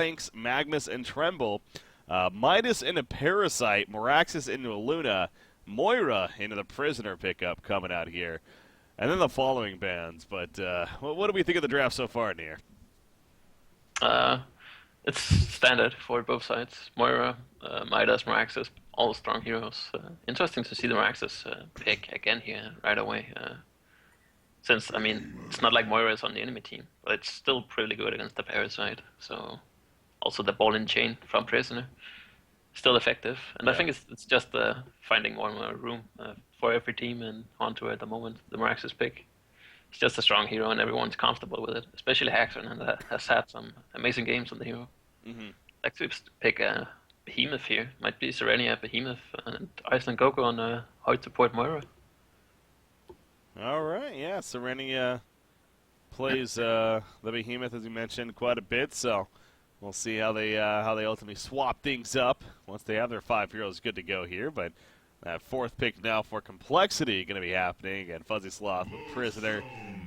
Thanks, Magnus and Tremble. Midas into Parasite, Moraxis into a Luna, Moira into the Prisoner pickup coming out here. And then the following bands. But what do we think of the draft so far, Nier? Uh, it's standard for both sides. Moira, Midas, Moraxis, all strong heroes. Interesting to see the Moraxis pick again here right away. Since, I mean, it's not like Moira is on the enemy team, but it's still pretty good against the Parasite. So, also the ball in chain from Prisoner, still effective. And I think it's just finding more and more room for every team and onto at the moment. The Moraxis pick. It's just a strong hero and everyone's comfortable with it, especially Haxon, and has had some amazing games on the hero. Like to pick a Behemoth here. Might be Serenia, Behemoth, and Iceland Goku on hard support Moira. All right, yeah, Serenia plays the Behemoth, as you mentioned, quite a bit, so we'll see how they ultimately swap things up once they have their 5 heroes good to go here. But that 4th pick now for Complexity going to be happening, and Fuzzy Sloth with Prisoner,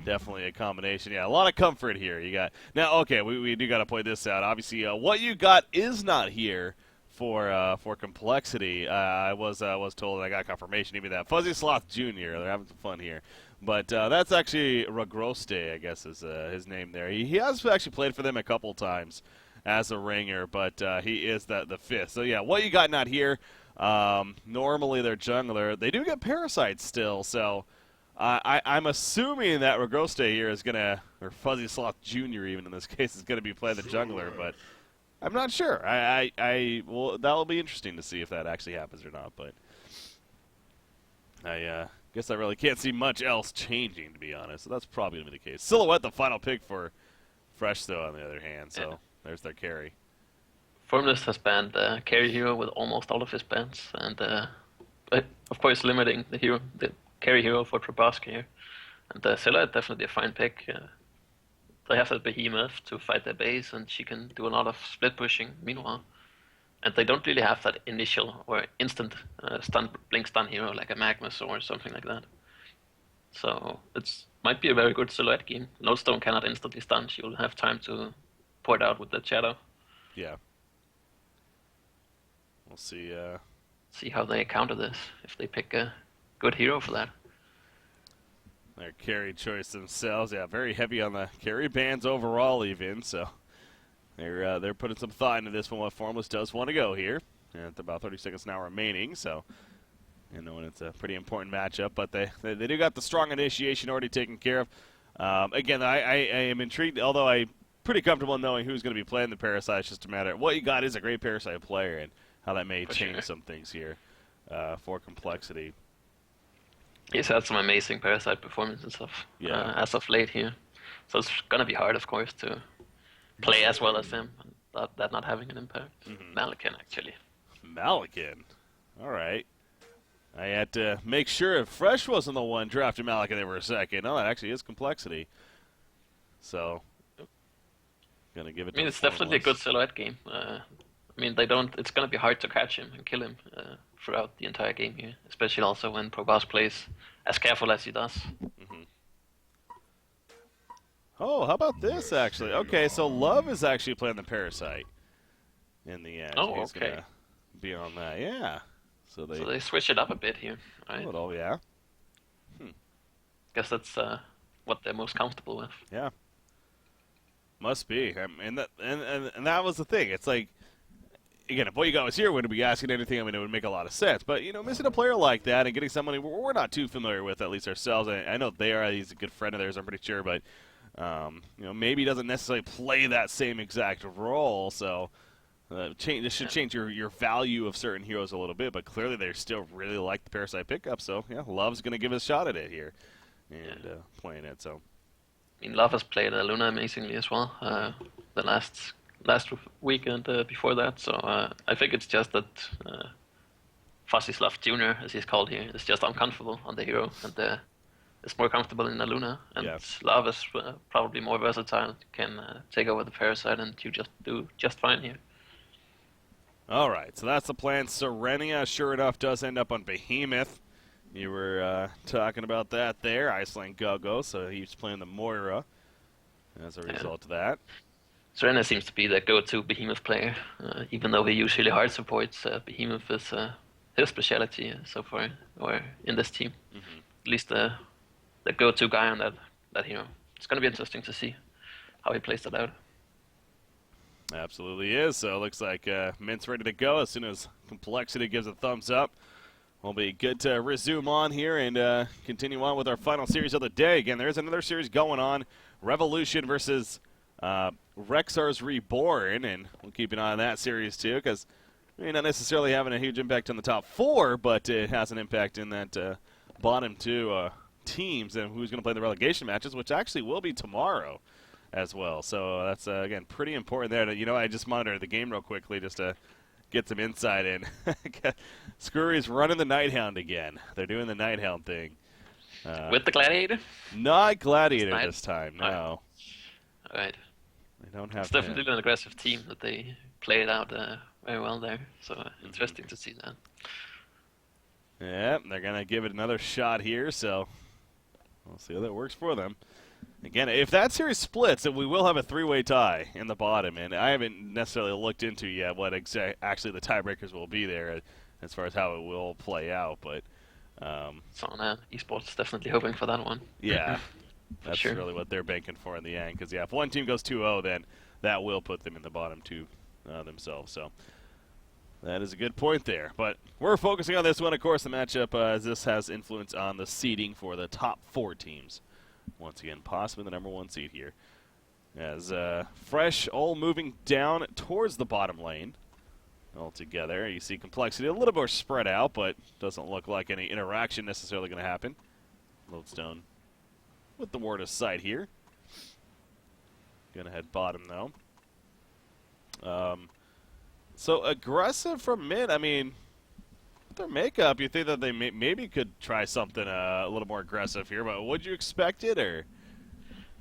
definitely a combination. Yeah, a lot of comfort here. You got now. Okay, we do got to point this out. Obviously, what you got is not here for Complexity. I was told, and I got confirmation even that Fuzzy Sloth Jr. They're having some fun here, but that's actually Ragroste, I guess is his name there. He has actually played for them a couple times as a ringer, but he is the 5th. So yeah, what you got not here. Normally they're jungler. They do get Parasites still, so I'm assuming that Ragroste here is gonna, or Fuzzy Sloth Jr. even in this case, is gonna be playing the jungler, but I'm not sure. Well, that'll be interesting to see if that actually happens or not. But I guess I really can't see much else changing, to be honest. So that's probably gonna be the case. Silhouette, the final pick for Fresh, though. On the other hand, so there's their carry. Formless has banned carry hero with almost all of his bans, and of course limiting the carry hero for Traboska here. And Silhouette definitely a fine pick. They have a Behemoth to fight their base, and she can do a lot of split pushing meanwhile. And they don't really have that initial or instant blink stun hero like a Magnus or something like that. So it might be a very good Silhouette game. Lodestone cannot instantly stun. She will have time to pour it out with the shadow. Yeah. We'll see. See how they counter this, if they pick a good hero for that. Their carry choice themselves, yeah, very heavy on the carry bans overall, even. So they're putting some thought into this one. What Formless does want to go here, and about 30 seconds now remaining. So it's a pretty important matchup, but they do got the strong initiation already taken care of. Again, I am intrigued, although I'm pretty comfortable knowing who's going to be playing the Parasite. It's just a matter of what you got is a great Parasite player, and how that may change some things here for Complexity. He's had some amazing Parasite performance and stuff as of late here. So it's going to be hard, of course, to play as well as him, that not having an impact. Malikan, actually. Malikan? All right. I had to make sure if Fresh wasn't the one drafting Malikan there for a second. No, that actually is Complexity. So, going to give it to it's definitely a good Silhouette game. It's going to be hard to catch him and kill him throughout the entire game here, especially also when Probos plays as careful as he does. Oh, how about this, actually? Okay, so Love is actually playing the Parasite in the end. Oh, He's okay. Gonna be on that, yeah. So they switch it up a bit here, right? A little, yeah. Guess that's what they're most comfortable with. Yeah. Must be. And that was the thing. It's like, again, if what you got was here, would be asking anything, it would make a lot of sense. But, missing a player like that and getting someone we're not too familiar with, at least ourselves. I know he's a good friend of theirs, I'm pretty sure, but, maybe he doesn't necessarily play that same exact role. So, this should change your value of certain heroes a little bit. But clearly they still really like the Parasite pickup. So, yeah, Love's going to give a shot at it here and playing it. So, Love has played Luna amazingly as well the last week and before that, so I think it's just that Fuzzy Sloth Jr., as he's called here, is just uncomfortable on the hero, and is more comfortable in the Luna, and Love is probably more versatile, can take over the Parasite, and you just do just fine here. Alright, so that's the plan. Serenia, sure enough, does end up on Behemoth. You were talking about that there, Iceland Go-Go, so he's playing the Moira as a result of that. Serena seems to be the go-to Behemoth player, even though he usually hard supports. Behemoth is his specialty so far, or in this team. Mm-hmm. At least the go-to guy on that hero. It's going to be interesting to see how he plays that out. Absolutely is. So it looks like Mint's ready to go as soon as Complexity gives a thumbs up. We'll be good to resume on here and continue on with our final series of the day. Again, there is another series going on, Revolution versus Rexar's Reborn, and we'll keep an eye on that series too, because not necessarily having a huge impact on the top four, but it has an impact in that bottom two teams and who's going to play the relegation matches, which actually will be tomorrow as well. So that's, again, pretty important there. I just monitored the game real quickly just to get some insight in. Screwy's running the Nighthound again. They're doing the Nighthound thing. With the Gladiator? Not Gladiator this time, no. All right. They don't have It's definitely an aggressive team that they played out very well there. So interesting to see that. Yeah, they're going to give it another shot here, so we'll see how that works for them. Again, if that series splits, then we will have a three-way tie in the bottom, and I haven't necessarily looked into yet what actually the tiebreakers will be there as far as how it will play out. But so esports definitely hoping for that one. Yeah, that's sure. really what they're banking for in the end. Because if one team goes 2-0, then that will put them in the bottom two themselves. So that is a good point there. But we're focusing on this one, of course, the matchup, as this has influence on the seeding for the top four teams. Once again, possibly the number one seed here. As Fresh all moving down towards the bottom lane altogether. You see Complexity a little more spread out, but doesn't look like any interaction necessarily going to happen. Lodestone with the ward of sight here. Going to head bottom, though. So aggressive from mid. I mean, with their makeup, you think that they maybe could try something a little more aggressive here, but would you expect it, or?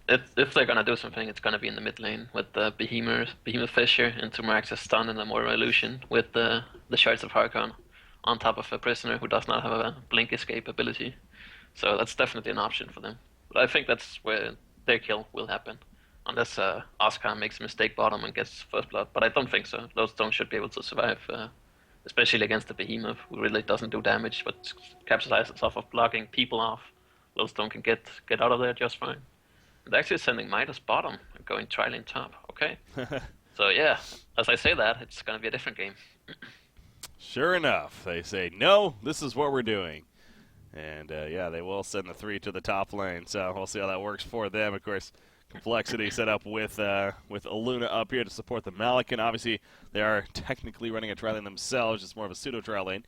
If they're gonna do something, it's gonna be in the mid lane with the Behemoth Fisher into Marax's stun and a Moira illusion with the Shards of Harkon on top of a prisoner who does not have a blink escape ability. So that's definitely an option for them. But I think that's where their kill will happen. Unless Oscar makes a mistake bottom and gets first blood. But I don't think so. Lodestone should be able to survive, especially against the Behemoth, who really doesn't do damage, but capitalizes off of blocking people off. Lodestone can get out of there just fine. And actually sending Midas bottom and going tri-lane top. Okay. So yeah, as I say that, it's going to be a different game. Sure enough, they say, no, this is what we're doing. And yeah, they will send the 3 to the top lane. So we'll see how that works for them. Of course, Complexity set up with Aluna up here to support the Malikan. Obviously, they are technically running a tri-lane themselves, just more of a pseudo tri-lane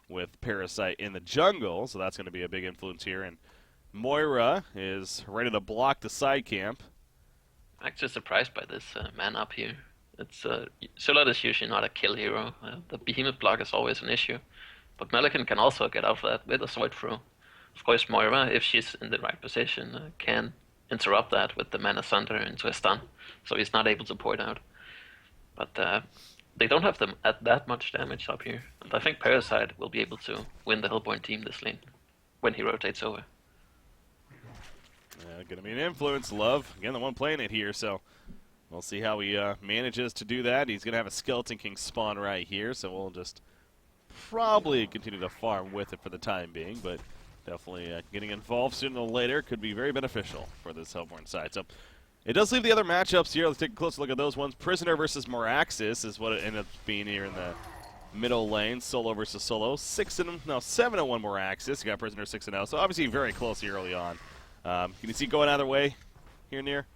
with Parasite in the jungle. So that's going to be a big influence here. And Moira is ready to block the side camp. I'm actually surprised by this man up here. It's Scylla is usually not a kill hero. The Behemoth block is always an issue. But Melican can also get out of that with a sword throw. Of course, Moira, if she's in the right position, can interrupt that with the Mana Sunder into a stun. So he's not able to pour it out. But they don't have them at that much damage up here. And I think Parasite will be able to win the Hellborn team this lane when he rotates over. Going to be an influence, Love. Again, the one playing it here, so we'll see how he manages to do that. He's going to have a Skeleton King spawn right here, so we'll just probably continue to farm with it for the time being, but definitely getting involved sooner or later could be very beneficial for this Hellborn side. So it does leave the other matchups here. Let's take a closer look at those ones. Prisoner versus Moraxis is what it ended up being here in the middle lane. Solo versus Solo. 7-1 Moraxis. You got Prisoner 6-0, so obviously very close here early on. Can you see going either way here near?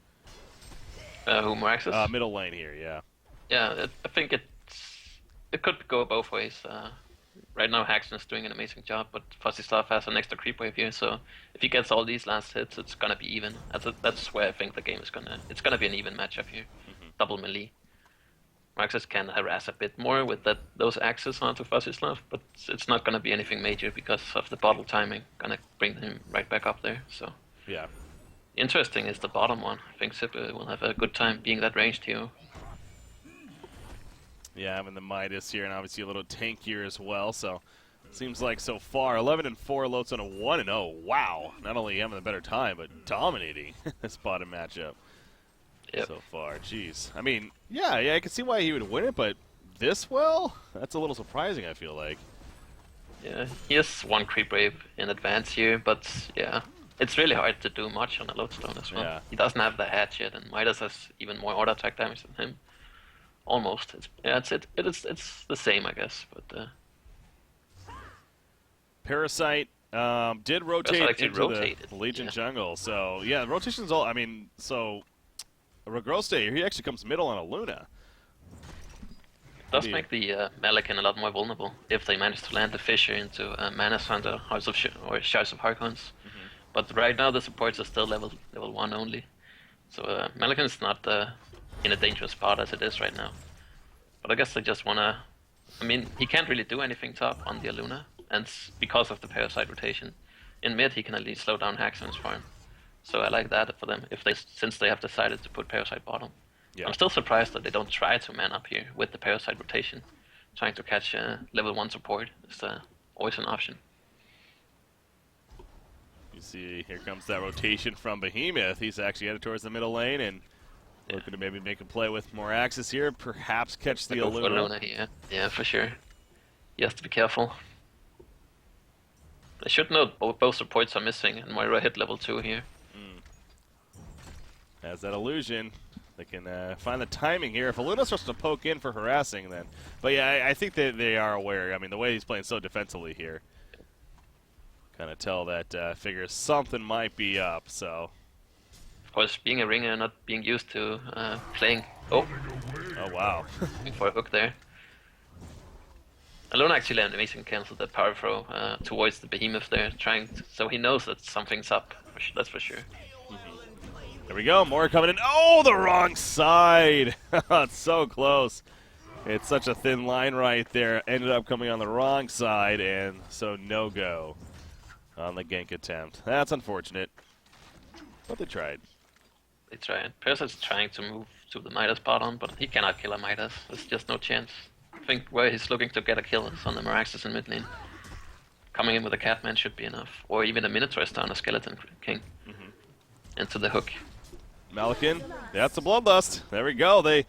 Who, Moraxis? Middle lane here, yeah. Yeah, I think it could go both ways. Right now, Haxton is doing an amazing job, but Fuzzyslav has an extra creep wave here, so if he gets all these last hits, it's gonna be even. That's where I think the game is it's gonna be an even matchup here. Double melee. Moraxis can harass a bit more with those axes onto Fuzzyslav, but it's not gonna be anything major because of the bottle timing. Gonna bring him right back up there, so. Yeah. Interesting is the bottom one. I think Sip will have a good time being that ranged hero. Yeah, having the Midas here, and obviously a little tankier as well, so seems like so far 11-4, Lodestone a 1-0. Wow, not only having a better time, but dominating this bottom matchup. Yep. so far. Jeez. I mean, yeah, I can see why he would win it, but this well? That's a little surprising, I feel like. Yeah, he has one creep wave in advance here, but yeah, it's really hard to do much on a lodestone as well. Yeah. He doesn't have the hatch yet, and Midas has even more auto attack damage than him. Almost. It's the same, I guess, but Parasite did rotate actually into rotated, the Legion yeah. jungle. So, yeah, rotation's all. I mean, so Regroste here, he actually comes middle on a Luna. Does make the Malikan a lot more vulnerable if they manage to land the Fissure into Mana Center, House of or Shards of Harkons. But right now the supports are still level 1 only. So Malikan is not in a dangerous spot as it is right now. But I guess they just wanna... I mean, he can't really do anything top on the Aluna, and because of the Parasite rotation. In mid he can at least slow down hacks on his farm. So I like that for them, since they have decided to put Parasite bottom. Yeah. I'm still surprised that they don't try to man up here with the Parasite rotation. Trying to catch level 1 support is always an option. You see, here comes that rotation from Behemoth. He's actually headed towards the middle lane and looking to maybe make a play with more axes here. Perhaps catch the Go for Aluna. Aluna here. Yeah, for sure. He has to be careful. They should know both supports are missing, and Moira hit level 2 here. Has that illusion. They can find the timing here. If Aluna starts to poke in for harassing, then. But yeah, I think that they are aware. I mean, the way he's playing so defensively here, kind of tell that figures something might be up. So. Of course, being a ringer, not being used to playing. Oh Wow. going for a hook there. Aluna actually amazing canceled that power throw towards the Behemoth there, so he knows that something's up. That's for sure. There we go. More coming in. Oh, the wrong side. It's so close. It's such a thin line right there. Ended up coming on the wrong side, and so no go on the gank attempt. That's unfortunate, but they tried. They tried. Parasite's trying to move to the Midas bottom, but he cannot kill a Midas. There's just no chance. I think where he's looking to get a kill is on the Meraxes in mid lane. Coming in with a Catman should be enough, or even a Minotaur down a Skeleton King into the hook. Malikan, that's a bloodlust. There we go. They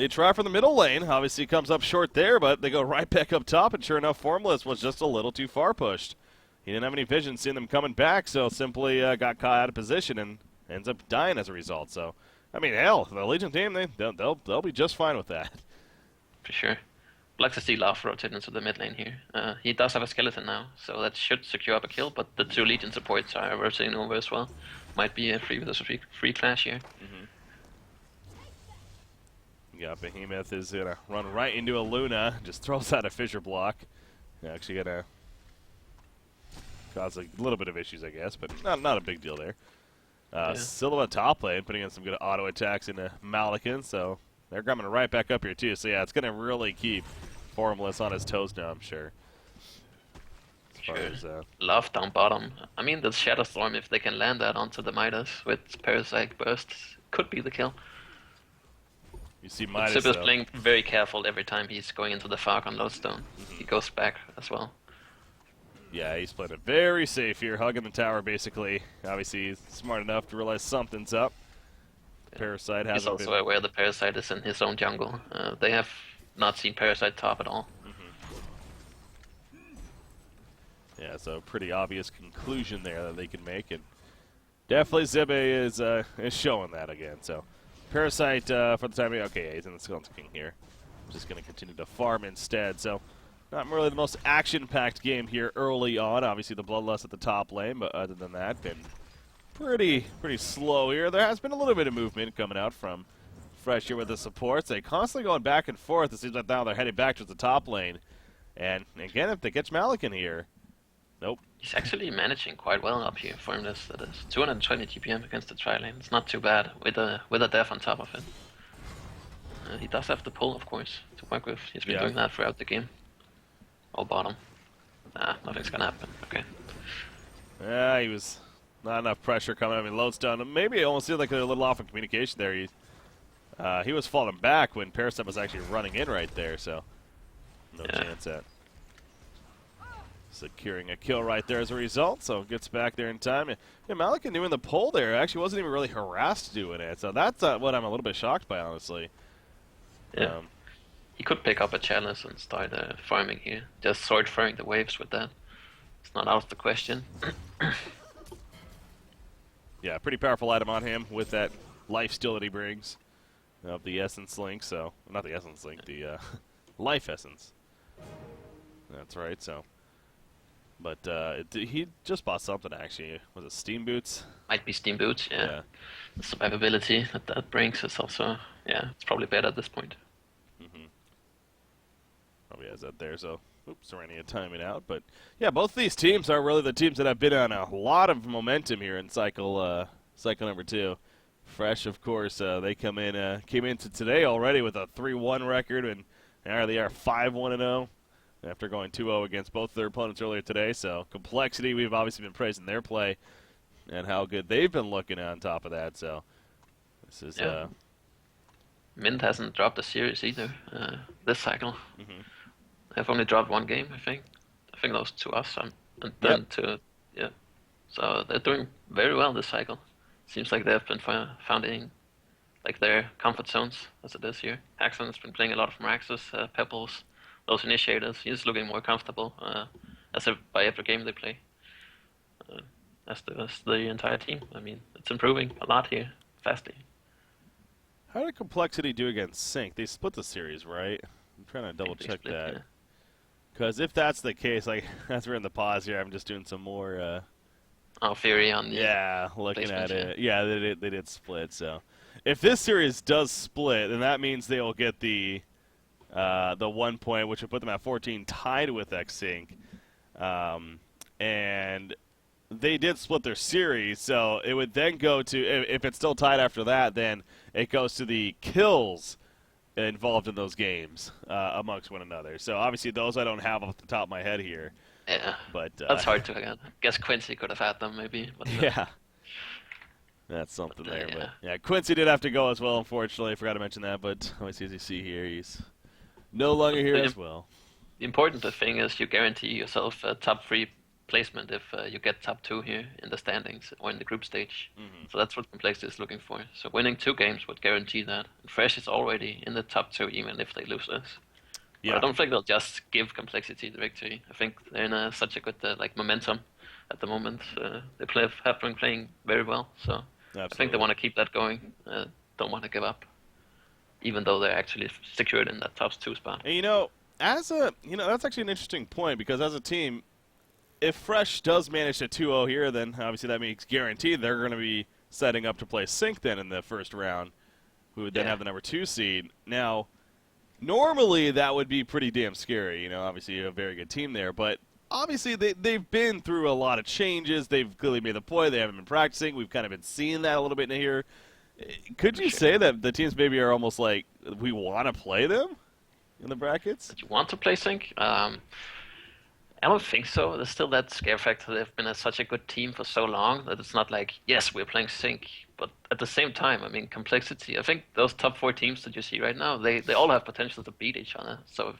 try for the middle lane. Obviously comes up short there, but they go right back up top, and sure enough, Formless was just a little too far pushed. He didn't have any vision seeing them coming back, so simply got caught out of position and ends up dying as a result. So, I mean, hell, the Legion team, they'll be just fine with that. For sure. I'd like to see Love rotate into the mid lane here. He does have a Skeleton now, so that should secure up a kill, but the 2 Legion supports are rotating over as well. Might be a free clash here. Yeah, Behemoth is going to run right into a Luna, just throws out a fissure block. Actually going to cause a little bit of issues, I guess, but not a big deal there. Silva top lane, putting in some good auto attacks into Malikan, so they're coming right back up here too. So yeah, it's going to really keep Formless on his toes now, I'm sure. Love down bottom. I mean, the Shadow Storm, if they can land that onto the Midas with Parasite Burst, could be the kill. You see Midas, Sip is playing very careful every time he's going into the Falcon Lodestone. He goes back as well. Yeah, he's playing it very safe here, hugging the tower basically. Obviously, he's smart enough to realize something's up. Parasite has. He's also aware the Parasite is in his own jungle. They have not seen Parasite top at all. Yeah, so pretty obvious conclusion there that they can make, and definitely Zibe is showing that again. So Parasite for the time being, okay, he's in the Skeleton King here. Just going to continue to farm instead. So not really the most action-packed game here early on. Obviously the Bloodlust at the top lane, but other than that, been pretty slow here. There has been a little bit of movement coming out from Fresh here with the supports. They constantly going back and forth. It seems like now they're heading back to the top lane. And again, if they catch Malikan here, nope. He's actually managing quite well up here for him. That is 220 TPM against the tri-lane. It's not too bad with a death on top of it. He does have the pull, of course, to work with. He's been doing that throughout the game. All bottom. Nah, nothing's gonna happen. Okay. Yeah, he was not enough pressure coming. I mean, Lodestone. Maybe it almost seemed like a little off in communication there. He was falling back when Parasite was actually running in right there. So no chance at. securing a kill right there as a result, so gets back there in time. Yeah, Malikan doing the pull there actually wasn't even really harassed doing it, so that's what I'm a little bit shocked by, honestly. Yeah. He could pick up a chalice and start farming here. Just sword farming the waves with that. It's not out of the question. Yeah, pretty powerful item on him with that life steal that he brings of the Essence Link, so, not the Essence Link, the Life Essence. That's right, so. But he just bought something, actually. Was it Steam Boots? Might be Steam Boots, yeah. The survivability that brings is also, yeah, it's probably better at this point. Probably has that there, so oops, Serenia timing out. But yeah, both these teams are really the teams that have been on a lot of momentum here in cycle number 2. Fresh, of course, they came into today already with a 3-1 record, and now they are 5-1-0 after going 2-0 against both their opponents earlier today. So Complexity, we've obviously been praising their play and how good they've been looking on top of that. So this is Mint hasn't dropped a series either this cycle. They've only dropped 1 game, I think. I think that was to us, and then to So they're doing very well this cycle. Seems like they've been finding like their comfort zones as it is here. Haxon's been playing a lot of Meraxes, Pebbles, those initiators. He's looking more comfortable by every game they play. As the entire team. I mean, it's improving a lot here, fastly. How did Complexity do against Sync? They split the series, right? I'm trying to double check that. Because if that's the case, like as we're in the pause here, I'm just doing some more. Theory on the looking at it. Yeah, they did split. So if this series does split, then that means they will get the 1 point, which would put them at 14, tied with X-Sync. And they did split their series, so it would then go to, if it's still tied after that, then it goes to the kills involved in those games amongst one another. So obviously those I don't have off the top of my head here. Yeah, but that's hard to I guess Quincy could have had them maybe. But, yeah, that's something there. But yeah, Quincy did have to go as well, unfortunately. I forgot to mention that, but obviously as you see here, he's no longer here as well. The important thing is you guarantee yourself a top 3 placement if you get top 2 here in the standings or in the group stage. So that's what Complexity is looking for. So winning 2 games would guarantee that. And Fresh is already in the top 2 even if they lose this. Yeah. I don't think they'll just give Complexity the victory. I think they're in such a good momentum at the moment. They have been playing very well, so absolutely. I think they want to keep that going. Don't want to give up, even though they're actually secured in that top 2 spot. And that's actually an interesting point because as a team, if Fresh does manage to 2-0 here, then obviously that means guaranteed they're going to be setting up to play Sync then in the first round, who would then have the number 2 seed. Now, normally that would be pretty damn scary. Obviously you have a very good team there, but obviously they've been through a lot of changes. They've clearly made the point. They haven't been practicing. We've kind of been seeing that a little bit in here. Could you say that the teams maybe are almost like we want to play them in the brackets? That you want to play Sync? I don't think so. There's still that scare factor. They've been such a good team for so long that it's not like, yes, we're playing Sync. But at the same time, I mean, Complexity, I think those top 4 teams that you see right now, they all have potential to beat each other. So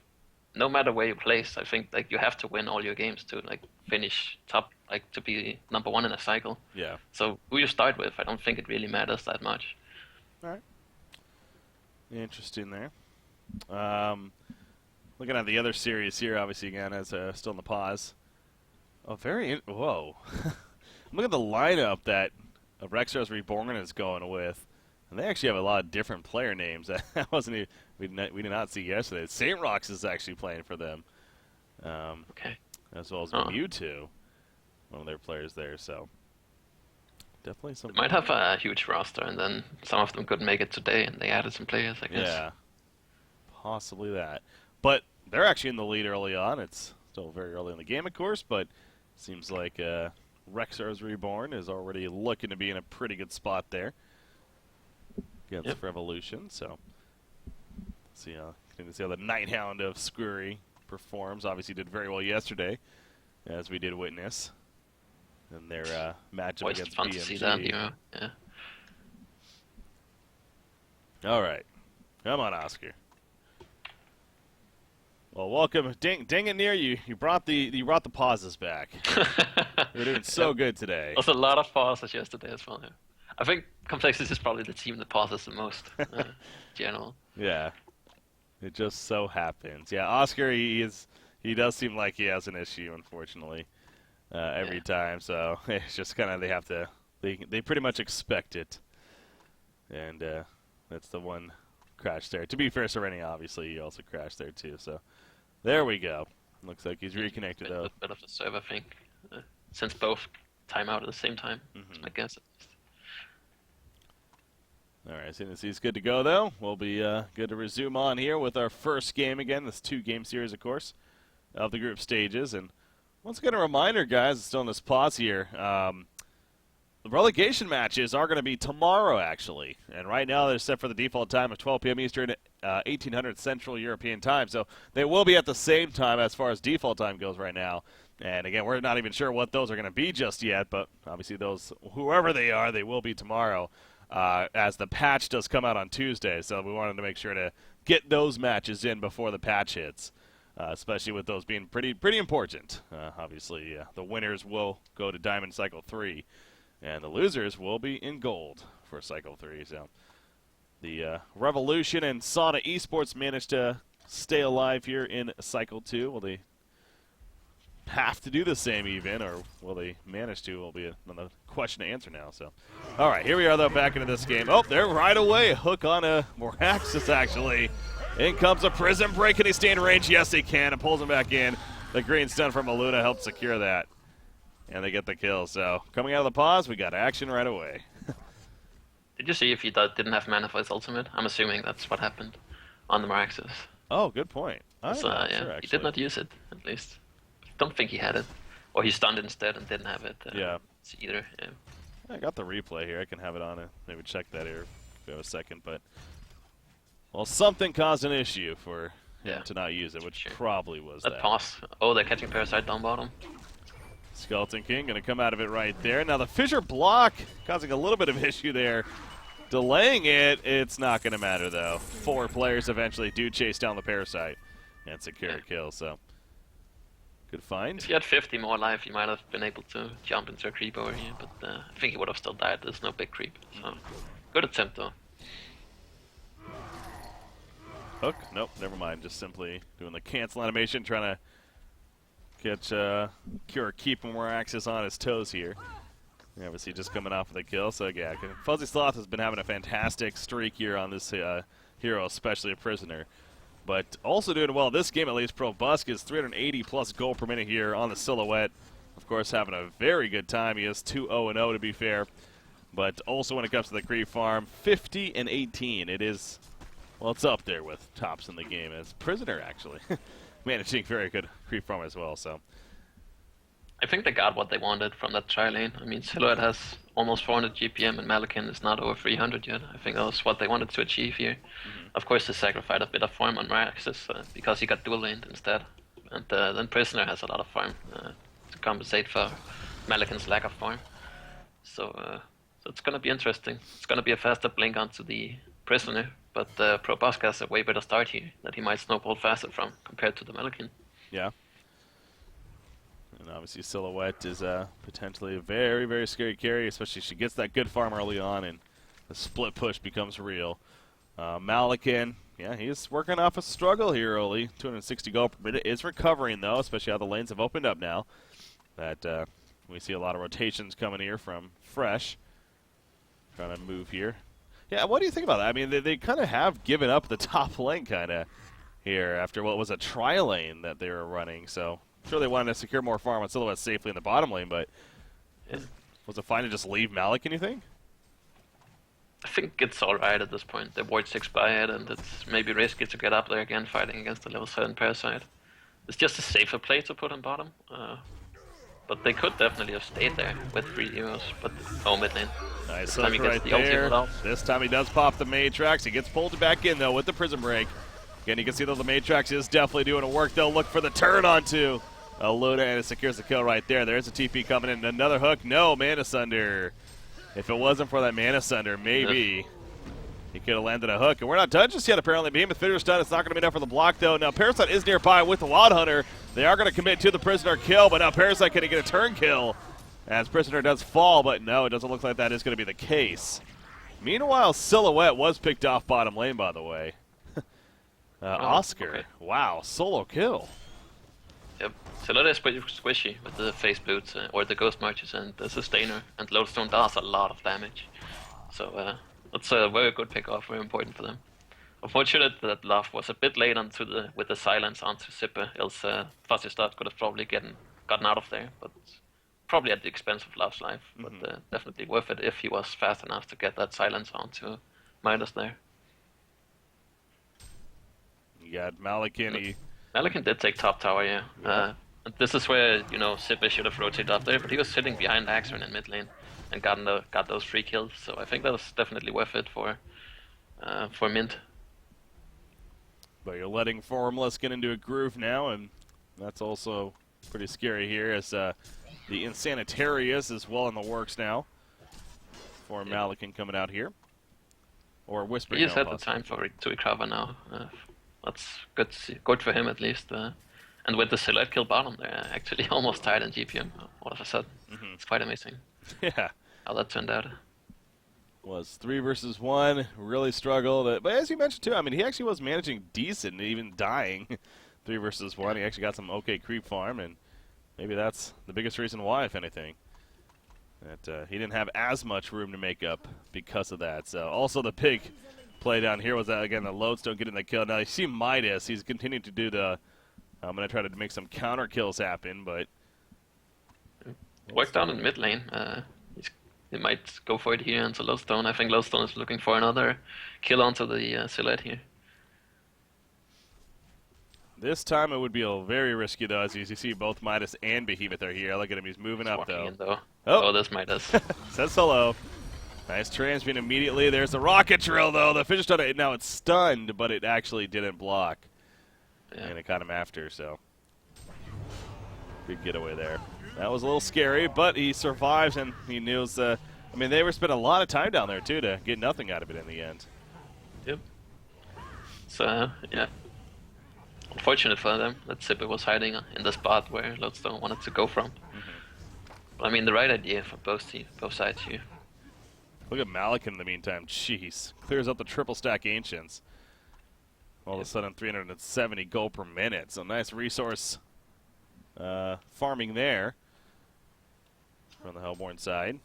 no matter where you place, I think you have to win all your games to finish top, to be number 1 in a cycle. Yeah. So who you start with, I don't think it really matters that much. All right. Interesting there. Looking at the other series here, obviously, again, as still in the pause. Whoa. Look at the lineup that Rexar's Reborn is going with. And they actually have a lot of different player names. That wasn't we did not see yesterday. St. Rox is actually playing for them. Okay. As well as Mewtwo, one of their players there. So definitely something. They might have a huge roster, and then some of them couldn't make it today, and they added some players, I guess. Yeah, possibly that. But they're actually in the lead early on. It's still very early in the game, of course, but it seems like Rexar's Reborn is already looking to be in a pretty good spot there against Revolution. So see how the Nighthound of Squirry performs. Obviously did very well yesterday, as we did witness in their matchup against fun BMG. To see that, yeah. All right. Come on, Oscar. Well, welcome. Dang it near you. You brought the pauses back. You're doing so good today. There's a lot of pauses yesterday as well. Yeah. I think Complexity is probably the team that pauses the most. General. Yeah. It just so happens. Yeah, Oscar, he does seem like he has an issue, unfortunately, every time. So it's just kind of they pretty much expect it, and that's the one crash there. To be fair, Sereni, obviously, he also crashed there too. So there we go. Looks like he's reconnected though. A bit of the server thing, since both time out at the same time. I guess. All right, as soon as he's good to go, though, we'll be good to resume on here with our first game again. This 2-game series, of course, of the group stages. And once again, a reminder, guys, still in this pause here. The relegation matches are going to be tomorrow, actually. And right now they're set for the default time of 12 p.m. Eastern, 1800 Central European Time. So they will be at the same time as far as default time goes right now. And again, we're not even sure what those are going to be just yet. But obviously those, whoever they are, they will be tomorrow. As the patch does come out on Tuesday, so we wanted to make sure to get those matches in before the patch hits, especially with those being pretty important. Obviously, the winners will go to Diamond Cycle 3, and the losers will be in Gold for Cycle 3. So the Revolution and Sauna Esports managed to stay alive here in Cycle 2. Will they have to do the same even, or will they manage to? Will be another question to answer now. So, all right, here we are though, back into this game. Oh, they're right away. Hook on a Moraxis actually. In comes a Prism Break. Can he stay in range? Yes, he can. It pulls him back in. The green stun from Aluna helped secure that, and they get the kill. So coming out of the pause, we got action right away. Did you see if he didn't have mana for his ultimate? I'm assuming that's what happened on the Moraxis. Oh, good point. So, yeah, he did not use it, at least. Don't think he had it, or he stunned instead and didn't have it. Yeah. Either. Yeah. I got the replay here. I can have it on it. Maybe check that here if we have a second. But well, something caused an issue for him to not use it, which probably was that. Pause. Oh, they're catching Parasite down bottom. Skeleton King going to come out of it right there. Now the Fissure block causing a little bit of issue there. Delaying it, it's not going to matter though. 4 players eventually do chase down the Parasite and secure a kill. So. Good find. If he had 50 more life, he might have been able to jump into a creep over here, but I think he would have still died. There's no big creep. So, good attempt, though. Hook? Nope, never mind. Just simply doing the cancel animation, trying to catch Cure, keep more access on his toes here. Obviously just coming off of the kill, so yeah, Fuzzy Sloth has been having a fantastic streak here on this hero, especially a Prisoner. But also doing well this game, at least. Probusk is 380 plus gold per minute here on the Silhouette. Of course, having a very good time. He is 2-0-0 to be fair. But also when it comes to the creep farm, 50 and 18. It is, well, it's up there with tops in the game as Prisoner actually managing very good creep farm as well. So I think they got what they wanted from that tri lane. I mean, Silhouette has almost 400 GPM and Malakin is not over 300 yet. I think that was what they wanted to achieve here. Of course, they sacrificed a bit of farm on Miraxis because he got dual laned instead. And then Prisoner has a lot of farm to compensate for Malakin's lack of farm. So it's going to be interesting. It's going to be a faster blink onto the Prisoner, but Probusk has a way better start here that he might snowball faster from compared to the Malakin. Yeah. And obviously Silhouette is potentially a very, very scary carry, especially if she gets that good farm early on and the split push becomes real. Malakin, yeah, he's working off a struggle here early. 260 gold per minute. Is recovering, though, especially how the lanes have opened up now. That we see a lot of rotations coming here from Fresh. Trying to move here. Yeah, what do you think about that? I mean, they kind of have given up the top lane kind of here after what was a tri lane that they were running. So I'm sure they wanted to secure more farm on Silhouette safely in the bottom lane, but was it fine to just leave Malakin, you think? I think it's alright at this point. They Void 6 by it, and it's maybe risky to get up there again fighting against the level 7 Parasite. It's just a safer play to put on bottom. But they could definitely have stayed there with 3 heroes, but no mid lane. Nice hook right there. This time he does pop the Matrax. He gets pulled back in, though, with the Prism Break. Again, you can see, though, the Matrax is definitely doing a work. They'll look for the turn onto Luna, and it secures the kill right there. There's a TP coming in. Another hook. No, Mana Sunder. If it wasn't for that Mana Sunder, maybe He could have landed a hook, and we're not done just yet, apparently. Behemoth finished done. It's not going to be enough for the block, though. Now, Parasite is nearby with the Wild Hunter. They are going to commit to the Prisoner kill, but now Parasite going to get a turn kill as Prisoner does fall, but no, it doesn't look like that is going to be the case. Meanwhile, Silhouette was picked off bottom lane, by the way. Oscar, okay. wow, solo kill. Yep. Silhouette is pretty squishy with the face boots or the ghost marches and the sustainer, and Lodestone does a lot of damage. So that's a very good pick-off, very important for them. Unfortunate that Love was a bit late with the silence onto Zipper, else Fuzzy Start could have probably gotten out of there, but probably at the expense of Love's life. But definitely worth it if he was fast enough to get that silence onto Midas there. You got Malakin. Malakin did take top tower, yeah. And this is where, Zipper should have rotated up there, but he was sitting behind Axeron in mid lane and got those 3 kills, so I think that was definitely worth it for Mint. But you're letting Formless get into a groove now, and that's also pretty scary here as the Insanitarius is well in the works now for Malakin coming out here. Or Whispering. He has had the time to recover now. That's good to see. Good for him at least. And with the Silhouette kill bottom, they're actually almost tied in GPM all of a sudden. It's quite amazing. Yeah. How that turned out. Was 3 versus 1, really struggled. But as you mentioned too, I mean, he actually was managing decent, even dying 3 versus 1. He actually got some okay creep farm, and maybe that's the biggest reason why, if anything. That he didn't have as much room to make up because of that. So also the big play down here was that, again, the Lodestone getting the kill. Now you see Midas, he's continuing to do the, I'm going to try to make some counter kills happen, but. Worked down in mid lane. He might go for it here into Lodestone. I think Lodestone is looking for another kill onto the Silhouette here. This time it would be very risky, though, as you see both Midas and Behemoth are here. Look at him, he's moving up, though. Oh, there's Midas. Says hello. Nice transmute immediately. There's the rocket drill, though. The finished on it. Now it's stunned, but it actually didn't block. Yeah. And it got him after, so. Big getaway there. That was a little scary, but he survives, and he knows, I mean, they were spending a lot of time down there, too, to get nothing out of it in the end. Yep. So, yeah. Unfortunate for them that Zipper was hiding in the spot where Lodestone wanted to go from. But, I mean, the right idea for both sides here. Look at Malakin in the meantime. Jeez. Clears up the triple stack Ancients. All of a sudden, 370 gold per minute. So nice resource farming there from the Hellborn side.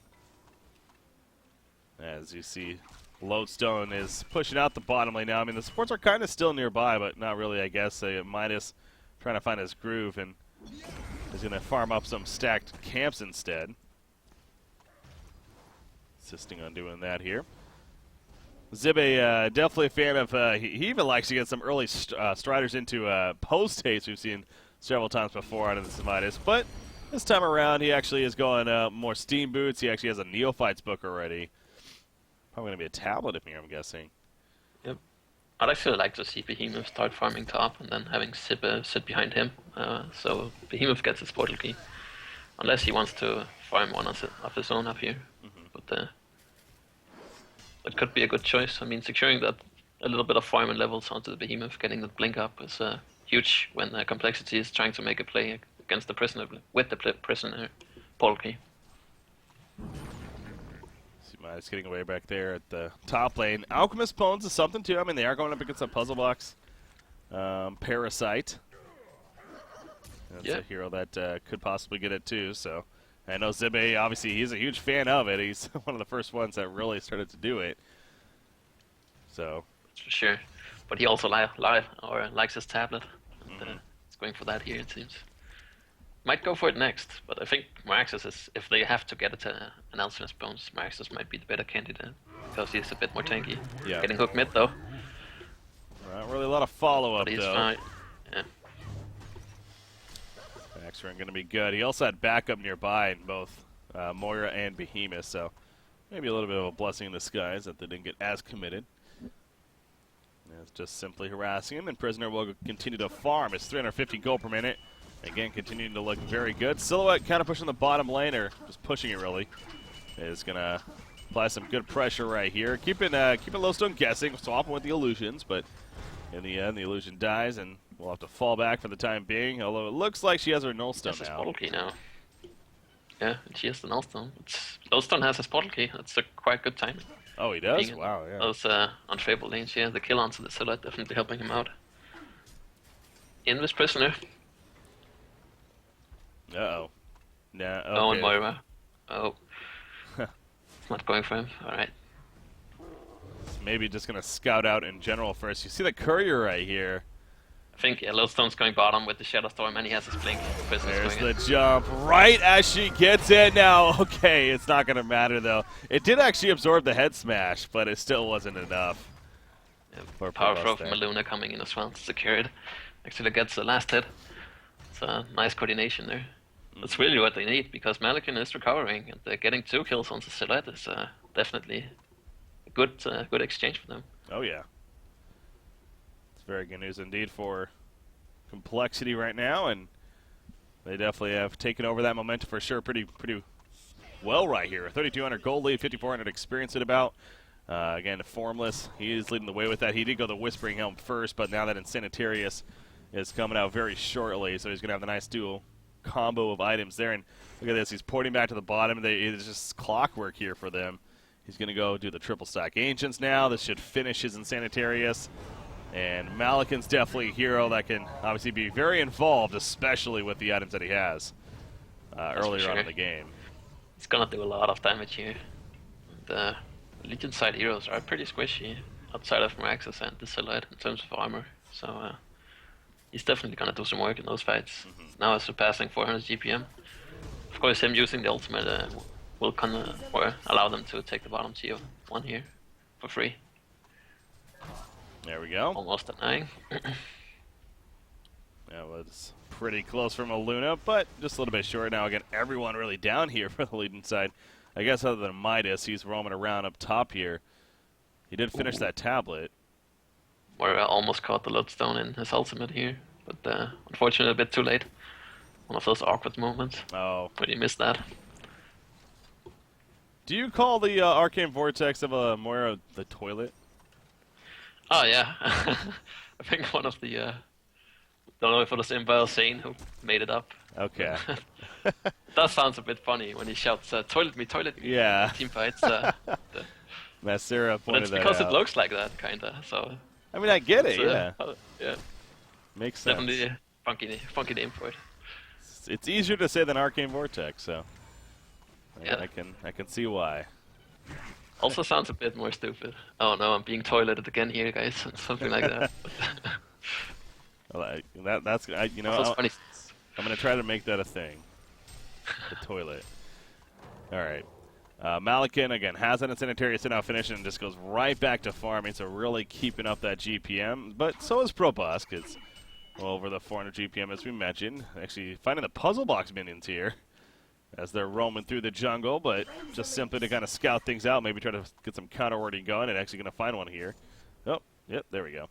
As you see, Lodestone is pushing out the bottom lane now. I mean, the supports are kind of still nearby, but not really, I guess. Midas trying to find his groove, and is going to farm up some stacked camps instead. Insisting on doing that here. Zibbe, definitely a fan of, he even likes to get some early striders into post haste we've seen several times before out of the Midas, but this time around he actually is going more steam boots. He actually has a Neophytes book already. Probably going to be a tablet in here, I'm guessing. Yep. I'd actually like to see Behemoth start farming top and then having Zibbe sit behind him, so Behemoth gets his portal key. Unless he wants to farm one of his own up here. But it could be a good choice. I mean, securing that a little bit of farm and levels onto the Behemoth, getting the blink up is huge when Complexity is trying to make a play against the Prisoner with the Prisoner portal key. See Midas getting away back there at the top lane. Alchemist Bones is something too. I mean, they are going up against a puzzle box. Parasite. That's a hero that could possibly get it too, so. I know Zibbe, obviously, he's a huge fan of it. He's one of the first ones that really started to do it. So. For sure. But he also likes his tablet. And, he's going for that here, it seems. Might go for it next, but I think Maraxis is, if they have to get it to an Alchemist Bones, Maraxis might be the better candidate. Because he's a bit more tanky. Yeah. Getting hook mid, though. Not really a lot of follow-up, though. Fine. Yeah. Axeron going to be good. He also had backup nearby in both Moira and Behemoth, so maybe a little bit of a blessing in disguise that they didn't get as committed. And it's just simply harassing him, and Prisoner will continue to farm. It's 350 gold per minute. Again, continuing to look very good. Silhouette kind of pushing the bottom lane, or just pushing it really, is going to apply some good pressure right here. Keeping Lowstone guessing, swapping with the illusions, but in the end, the illusion dies, and we'll have to fall back for the time being. Although it looks like she has her nullstone Has a now. portal key now. Yeah, and she has the nullstone. Lowstone has his portal key. That's a quite good timing. Oh, he does? Being Wow, yeah. those unfavorable lanes, yeah. The kill onto the Silhouette definitely helping him out. Invis prisoner. Uh-oh. Nah, okay. Oh, and Moira. Oh. It's not going for him. Alright. Maybe just going to scout out in general first. You see the courier right here. I think Lowstone's going bottom with the Shadow Storm, and he has his blink. There's the jump right as she gets in now. Okay, it's not going to matter, though. It did actually absorb the head smash, but it still wasn't enough. Yeah, power throw from Luna coming in as well to secure it. Actually gets the last hit. It's a nice coordination there. That's really what they need, because Malikan is recovering, and getting 2 kills on the Silhouette is definitely a good exchange for them. Oh, yeah. It's very good news indeed for Complexity right now, and they definitely have taken over that momentum for sure pretty well right here. 3,200 gold lead, 5,400 experience at about. Again, Formless, he is leading the way with that. He did go the Whispering Helm first, but now that Insanitarius is coming out very shortly, so he's going to have the nice dual combo of items there. And look at this, he's porting back to the bottom. It's just clockwork here for them. He's going to go do the triple stack Ancients now. This should finish his Insanitarius. And Malikan's definitely a hero that can obviously be very involved, especially with the items that he has earlier on in the game. He's going to do a lot of damage here. The Legion side heroes are pretty squishy outside of Meraxes and the Silhouette in terms of armor. So he's definitely going to do some work in those fights. Now surpassing 400 GPM. Of course, him using the ultimate will or allow them to take the bottom tier 1 here for free. There we go. Almost at 9. That was pretty close from a Luna, but just a little bit short. Now, again, everyone really down here for the Legion side. I guess other than Midas, he's roaming around up top here. He did finish that tablet. Moira almost caught the Lodestone in his ultimate here, but unfortunately a bit too late. One of those awkward moments. Oh. When you missed that. Do you call the Arcane Vortex of Moira the toilet? Oh, yeah. I think one of the... don't know if it was Imba Sane who made it up. Okay. That sounds a bit funny when he shouts, toilet me, yeah. team fights. Masera pointed that out. It's because it looks like that, kinda, so... I mean, I get it, yeah. Yeah. Makes sense. Definitely a funky name for it. It's easier to say than Arcane Vortex, so... Yeah. I can see why. Also sounds a bit more stupid. Oh no, I'm being toileted again here, guys. Something like that. Well, that's you know, funny. I'm gonna try to make that a thing. The toilet. All right. Malikan again has an Insanitarius now finishing and just goes right back to farming, so really keeping up that GPM. But so is Probusk. It's well over the 400 GPM as we mentioned. Actually finding the puzzle box minions here as they're roaming through the jungle, but just simply to kind of scout things out, maybe try to get some counter warding going, and actually going to find one here. Oh, yep, there we go.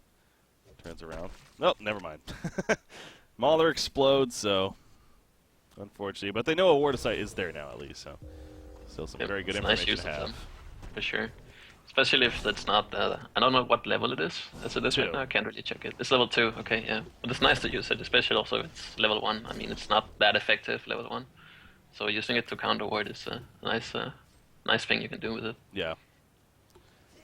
Turns around. Oh, never mind. Mauler explodes, so unfortunately, but they know a ward site is there now at least, so still some very good information nice use to have. of them, for sure. Especially if that's not, I don't know what level it is, as it is right 2. now, I can't really check it. It's level 2, okay, yeah. But it's nice to use it, especially also if it's level 1. I mean, it's not that effective, level 1. So using it to counter ward is a nice thing you can do with it. Yeah.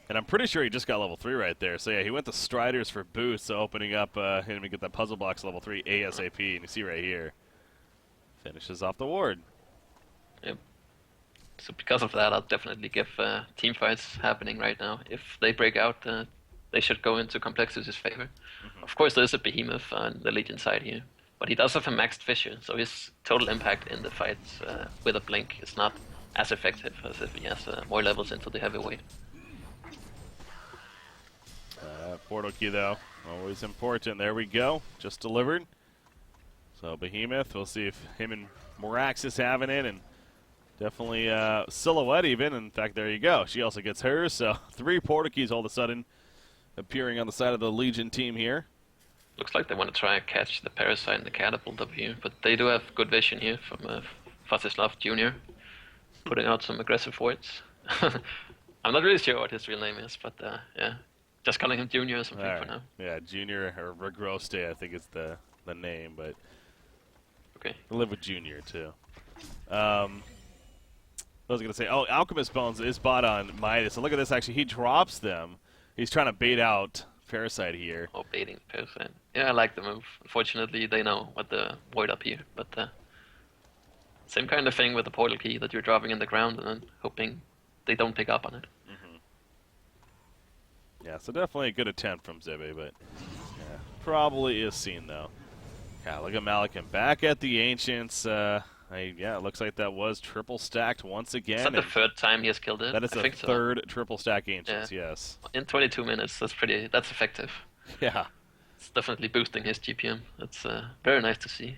And I'm pretty sure he just got level 3 right there. So yeah, he went to Striders for boost, so opening up him to get that puzzle box level 3 ASAP. And you see right here, finishes off the ward. Yep. So because of that, I'll definitely give team fights happening right now. If they break out, they should go into Complexity's favor. Of course, there's a behemoth on the Legion side here. But he does have a maxed Fissure, so his total impact in the fights with a blink is not as effective as if he has more levels into the heavyweight. Portal key, though, always important. There we go, just delivered. So Behemoth, we'll see if him and Moraxis having it, and definitely Silhouette even. In fact, there you go. She also gets hers, so 3 portal keys all of a sudden appearing on the side of the Legion team here. Looks like they want to try and catch the Parasite and the Catapult up here, but they do have good vision here from Vastislav Jr. putting out some aggressive wards. I'm not really sure what his real name is, but yeah, just calling him Junior or All something for right. now. Yeah, Junior or Regroste, I think is the name, but Okay. I live with Junior too. Um, I was gonna say, oh, Alchemist Bones is bought on Midas, and look at this. Actually, he drops them. He's trying to bait out Parasite here. Or baiting the person. Yeah, I like the move. Unfortunately, they know what the void up here, but same kind of thing with the portal key that you're dropping in the ground and then hoping they don't pick up on it. Yeah, so definitely a good attempt from Zibby, but yeah, probably is seen though. Yeah, look at Malikan back at the Ancients. Yeah, it looks like that was triple stacked once Is that again. the third time he has killed it? That is I the think so. third triple stack Yeah. Ancients, yes. In 22 minutes, that's effective. Yeah. It's definitely boosting his GPM. That's very nice to see.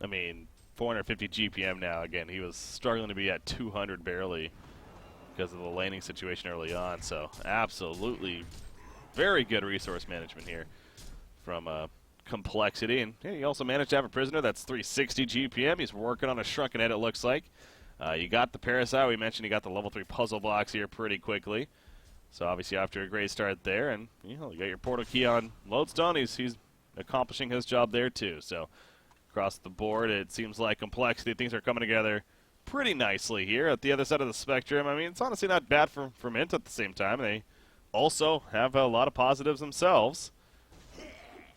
I mean, 450 GPM now. Again, he was struggling to be at 200 barely because of the laning situation early on. So, absolutely very good resource management here from Complexity. And yeah, he also managed to have a prisoner that's 360 GPM. He's working on a Shrunken Head, it looks like. You got the Parasite. We mentioned you got the level 3 puzzle box here pretty quickly. So obviously after a great start there, and you got your portal key on Lodestone, he's accomplishing his job there too. So across the board, it seems like Complexity, things are coming together pretty nicely here at the other side of the spectrum. I mean, it's honestly not bad for Mint at the same time. They also have a lot of positives themselves.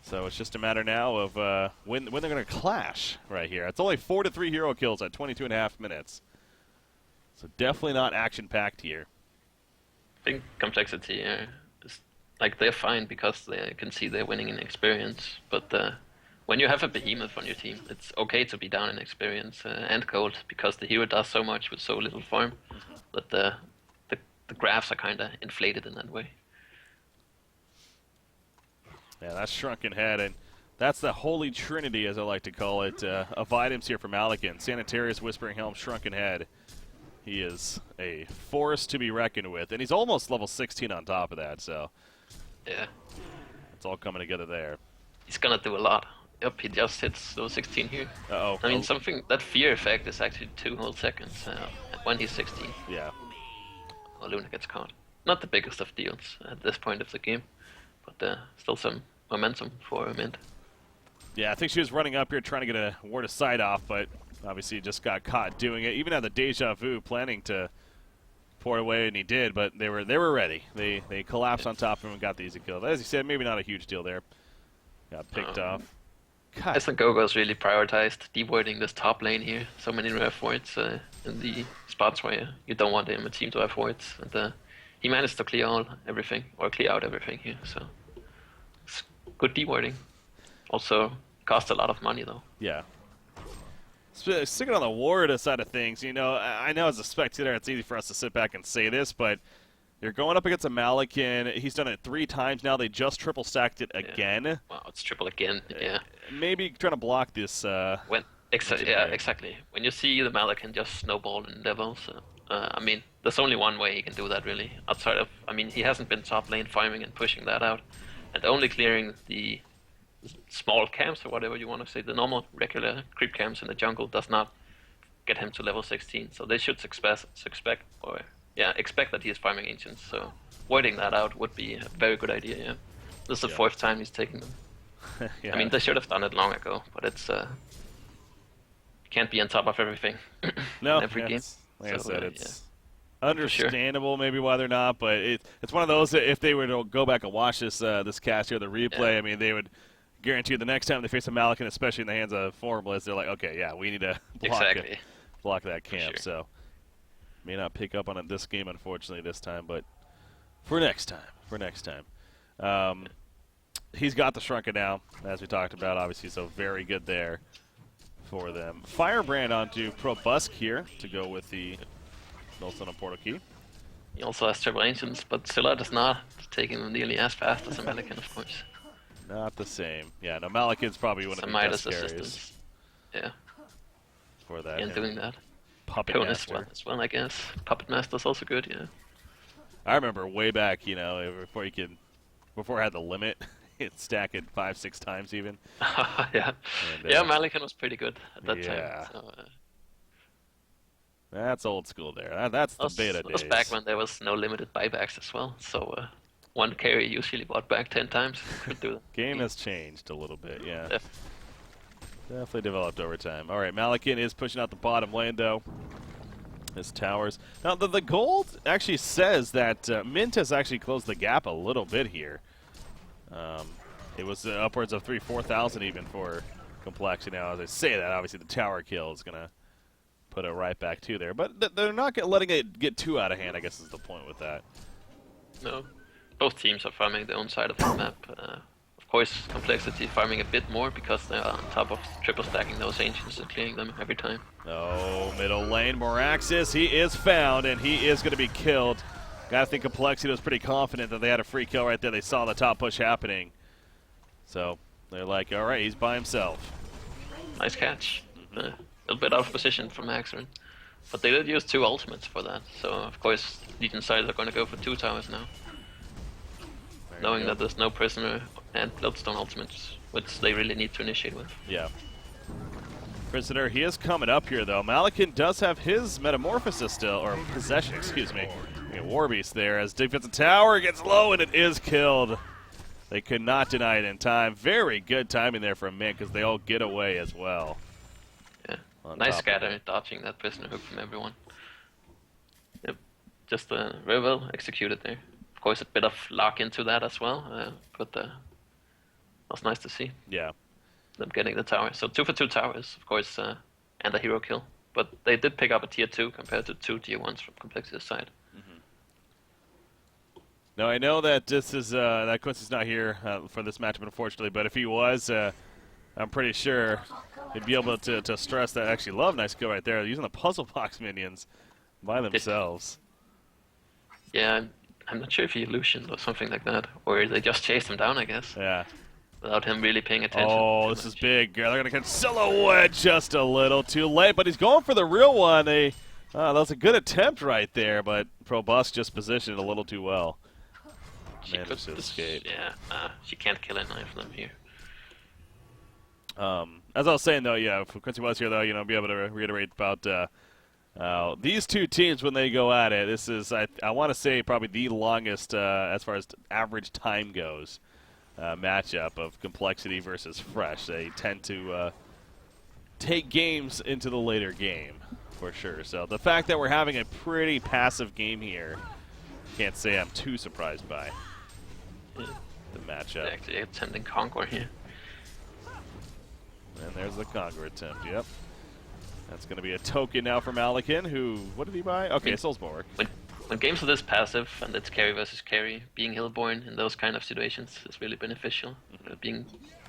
So it's just a matter now of when they're going to clash right here. It's only 4-3 hero kills at 22.5 minutes. So definitely not action-packed here. I think Complexity is like they're fine because they can see they're winning in experience. But when you have a behemoth on your team, it's okay to be down in experience and cold because the hero does so much with so little farm that the graphs are kind of inflated in that way. Yeah, that's Shrunken Head, and that's the Holy Trinity, as I like to call it, of items here from Malikan. Sanitarius, Whispering Helm, Shrunken Head. He is a force to be reckoned with, and he's almost level 16 on top of that, so Yeah, it's all coming together there. he's gonna do a lot. Yep, he just hits those 16 here. Uh-oh. I mean, that fear effect is actually 2 whole seconds when he's 16. Yeah. Well, Luna gets caught. Not the biggest of deals at this point of the game, but still some momentum for Mint. Yeah, I think she was running up here trying to get a Ward of Sight off, but obviously just got caught doing it. Even had the Deja Vu planning to pour it away, and he did, but they were ready. They collapsed on top of him and got the easy kill. As you said, maybe not a huge deal there. Got picked off. God. I think Gogo's really prioritized devoiding this top lane here. So many rare voids in the spots where you don't want him a team to have voids. And he managed to clear out everything here, so it's good devoiding. Also, cost a lot of money though. Yeah. Sticking on the Ward side of things, I know as a spectator it's easy for us to sit back and say this, but you're going up against a Malikan. He's done it 3 times now. They just triple stacked it again. Yeah. Wow, it's triple again. Yeah. Maybe trying to block this. Exactly. When you see the Malikan just snowball in levels, I mean, there's only one way he can do that really. Outside of, I mean, he hasn't been top lane farming and pushing that out, and only clearing the small camps or whatever you want to say, the normal regular creep camps in the jungle does not get him to level 16. So they should expect that he is farming ancients. So voiding that out would be a very good idea. Yeah, this is the 4th time he's taking them. Yeah. I mean, they should have done it long ago, but it's can't be on top of everything. No, in every game. Like I said, yeah. it's understandable maybe why they're not, but it's one of those that if they were to go back and watch this cast here, the replay, I mean, they would guarantee the next time they face a Malikan, especially in the hands of Formless, they're like, okay, yeah, we need to block that camp. Sure. So may not pick up on it this game, unfortunately, this time, but for next time. He's got the Shrunken now, as we talked about, obviously, so very good there for them. Firebrand onto Probusk here to go with the Nullstone Portal Key. He also has triple ancients, but Scylla does not, taking them nearly as fast as a Malikan, of course. Not the same. Yeah, no, Malikan's probably one of the best carries. Yeah. For that. And doing that. Puppet Cone Master. as well, I guess. Puppet Master's also good, yeah. I remember way back, before I had the limit, it'd stack it 5-6 times even. Yeah. And, Yeah, Malikan was pretty good at that time. So, That's old school there. That's the beta That was back days. when there was no limited buybacks as well. So one carry usually bought back 10 times. Could do Game that. has changed a little bit, yeah. Def- Definitely developed over time. All right, Malakin is pushing out the bottom lane, though. His towers. Now, the gold actually says that Mint has actually closed the gap a little bit here. It was upwards of 4,000 even for complexity. Now, as I say that, obviously the tower kill is going to put it right back to there. But they're not letting it get too out of hand, I guess is the point with that. no, both teams are farming their own side of the map. Of course, complexity farming a bit more because they're on top of triple stacking those ancients and clearing them every time. Oh, middle lane, Moraxis, he is found, and he is going to be killed. Gotta think Complexity was pretty confident that they had a free kill right there. They saw the top push happening. So, they're like, all right, he's by himself. Nice catch. A little bit out of position from Axerin. But they did use 2 ultimates for that, so of course Legion sides are going to go for 2 towers now. Knowing that there's no Prisoner and Bloodstone ultimates, which they really need to initiate with. Yeah. Prisoner, he is coming up here, though. Malakin does have his Metamorphosis still, or Possession, excuse me. Warbeast there as defensive tower gets low, and it is killed. They could not deny it in time. Very good timing there from Mint, because they all get away as well. Yeah. Nice scatter, dodging that Prisoner hook from everyone. Yep. Just very well executed there. Of course, a bit of lock into that as well, but was nice to see. Yeah. Them getting the tower. So 2 for 2 towers, of course, and a hero kill. But they did pick up a tier 2 compared to 2 tier 1s from Complexity's side. Now, I know that this is that Quincy's not here for this matchup, unfortunately, but if he was, I'm pretty sure he'd be able to stress that. Actually, love nice kill right there, using the puzzle box minions by themselves. Yeah, I'm not sure if he illusioned or something like that, or they just chased him down, I guess. Yeah. Without him really paying attention. Oh, this is big. They're going to catch Silhouette just a little too late, but he's going for the real one. That was a good attempt right there, but Probus just positioned it a little too well. She Managed to escape. Yeah, she can't kill any of them here. As I was saying, though, yeah, if Quincy was here, though, be able to reiterate about these two teams when they go at it. This is, I want to say, probably the longest, as far as average time goes, matchup of Complexity versus Fresh. They tend to take games into the later game, for sure. So the fact that we're having a pretty passive game here, can't say I'm too surprised by the matchup. They're actually attempting Conquer here. And there's the Conquer attempt, yep. That's going to be a token now from Malakin, who, what did he buy? Okay, Soulsborg. When games are this passive, and it's carry versus carry, being Hillborn in those kind of situations is really beneficial.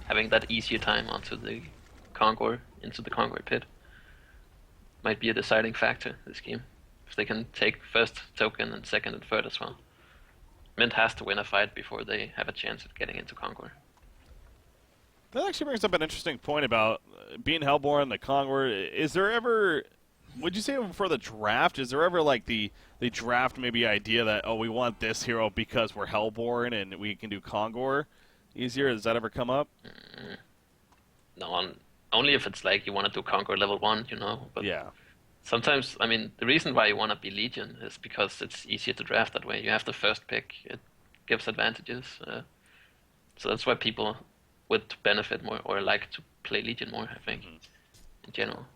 Having that easier time onto the Conquer, into the Conquer pit, might be a deciding factor this game. If they can take first token and second and third as well. Mint has to win a fight before they have a chance at getting into Conquer. That actually brings up an interesting point about being Hellborn, the Conquer. Is there ever, would you say before the draft, is there ever like the draft maybe idea that, oh, we want this hero because we're Hellborn and we can do Conquer easier? Does that ever come up? No, only if it's like you want to do Conquer level 1, But yeah. Sometimes, I mean, the reason why you want to be Legion is because it's easier to draft that way. You have the first pick. It gives advantages. So that's why people would benefit more or like to play Legion more, I think, in general.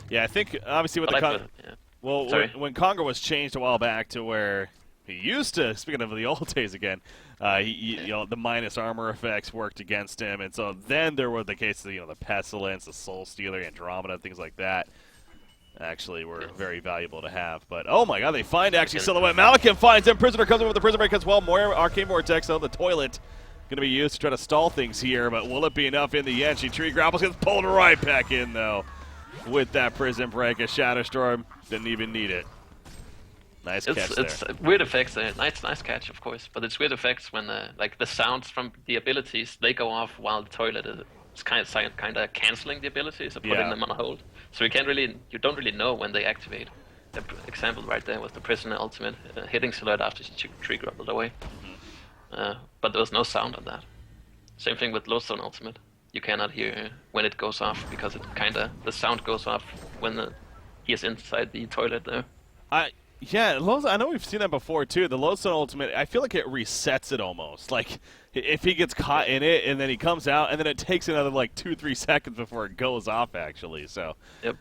Yeah, I think obviously with when Conquer was changed a while back to where he used to, speaking of the old days again, the minus armor effects worked against him, and so then there were the cases of the Pestilence, the Soul Stealer, Andromeda, things like that. Actually were very valuable to have. But, oh my god, they find actually Silhouette. Malakin finds him. Prisoner comes in with the Prisoner break as well. More Arcane Vortex, though. The toilet going to be used to try to stall things here, but will it be enough in the end? She tree grapples, gets pulled right back in, though, with that Prison Break. A Shadow Storm didn't even need it. Nice catch there. It's weird effects there. Nice catch, of course, but it's weird effects when like the sounds from the abilities, they go off while the toilet is kind of canceling the abilities or putting them on hold. So you don't really know when they activate. The example right there was the Prisoner ultimate hitting Silhouette after she tree grappled away. But there was no sound on that. Same thing with Lodestone ultimate. You cannot hear when it goes off because the sound goes off when the he is inside the toilet there. Yeah, I know we've seen that before too. The Lodestone ultimate, I feel like it resets it almost. Like if he gets caught in it and then he comes out and then it takes another like 2-3 seconds before it goes off actually. So Yep.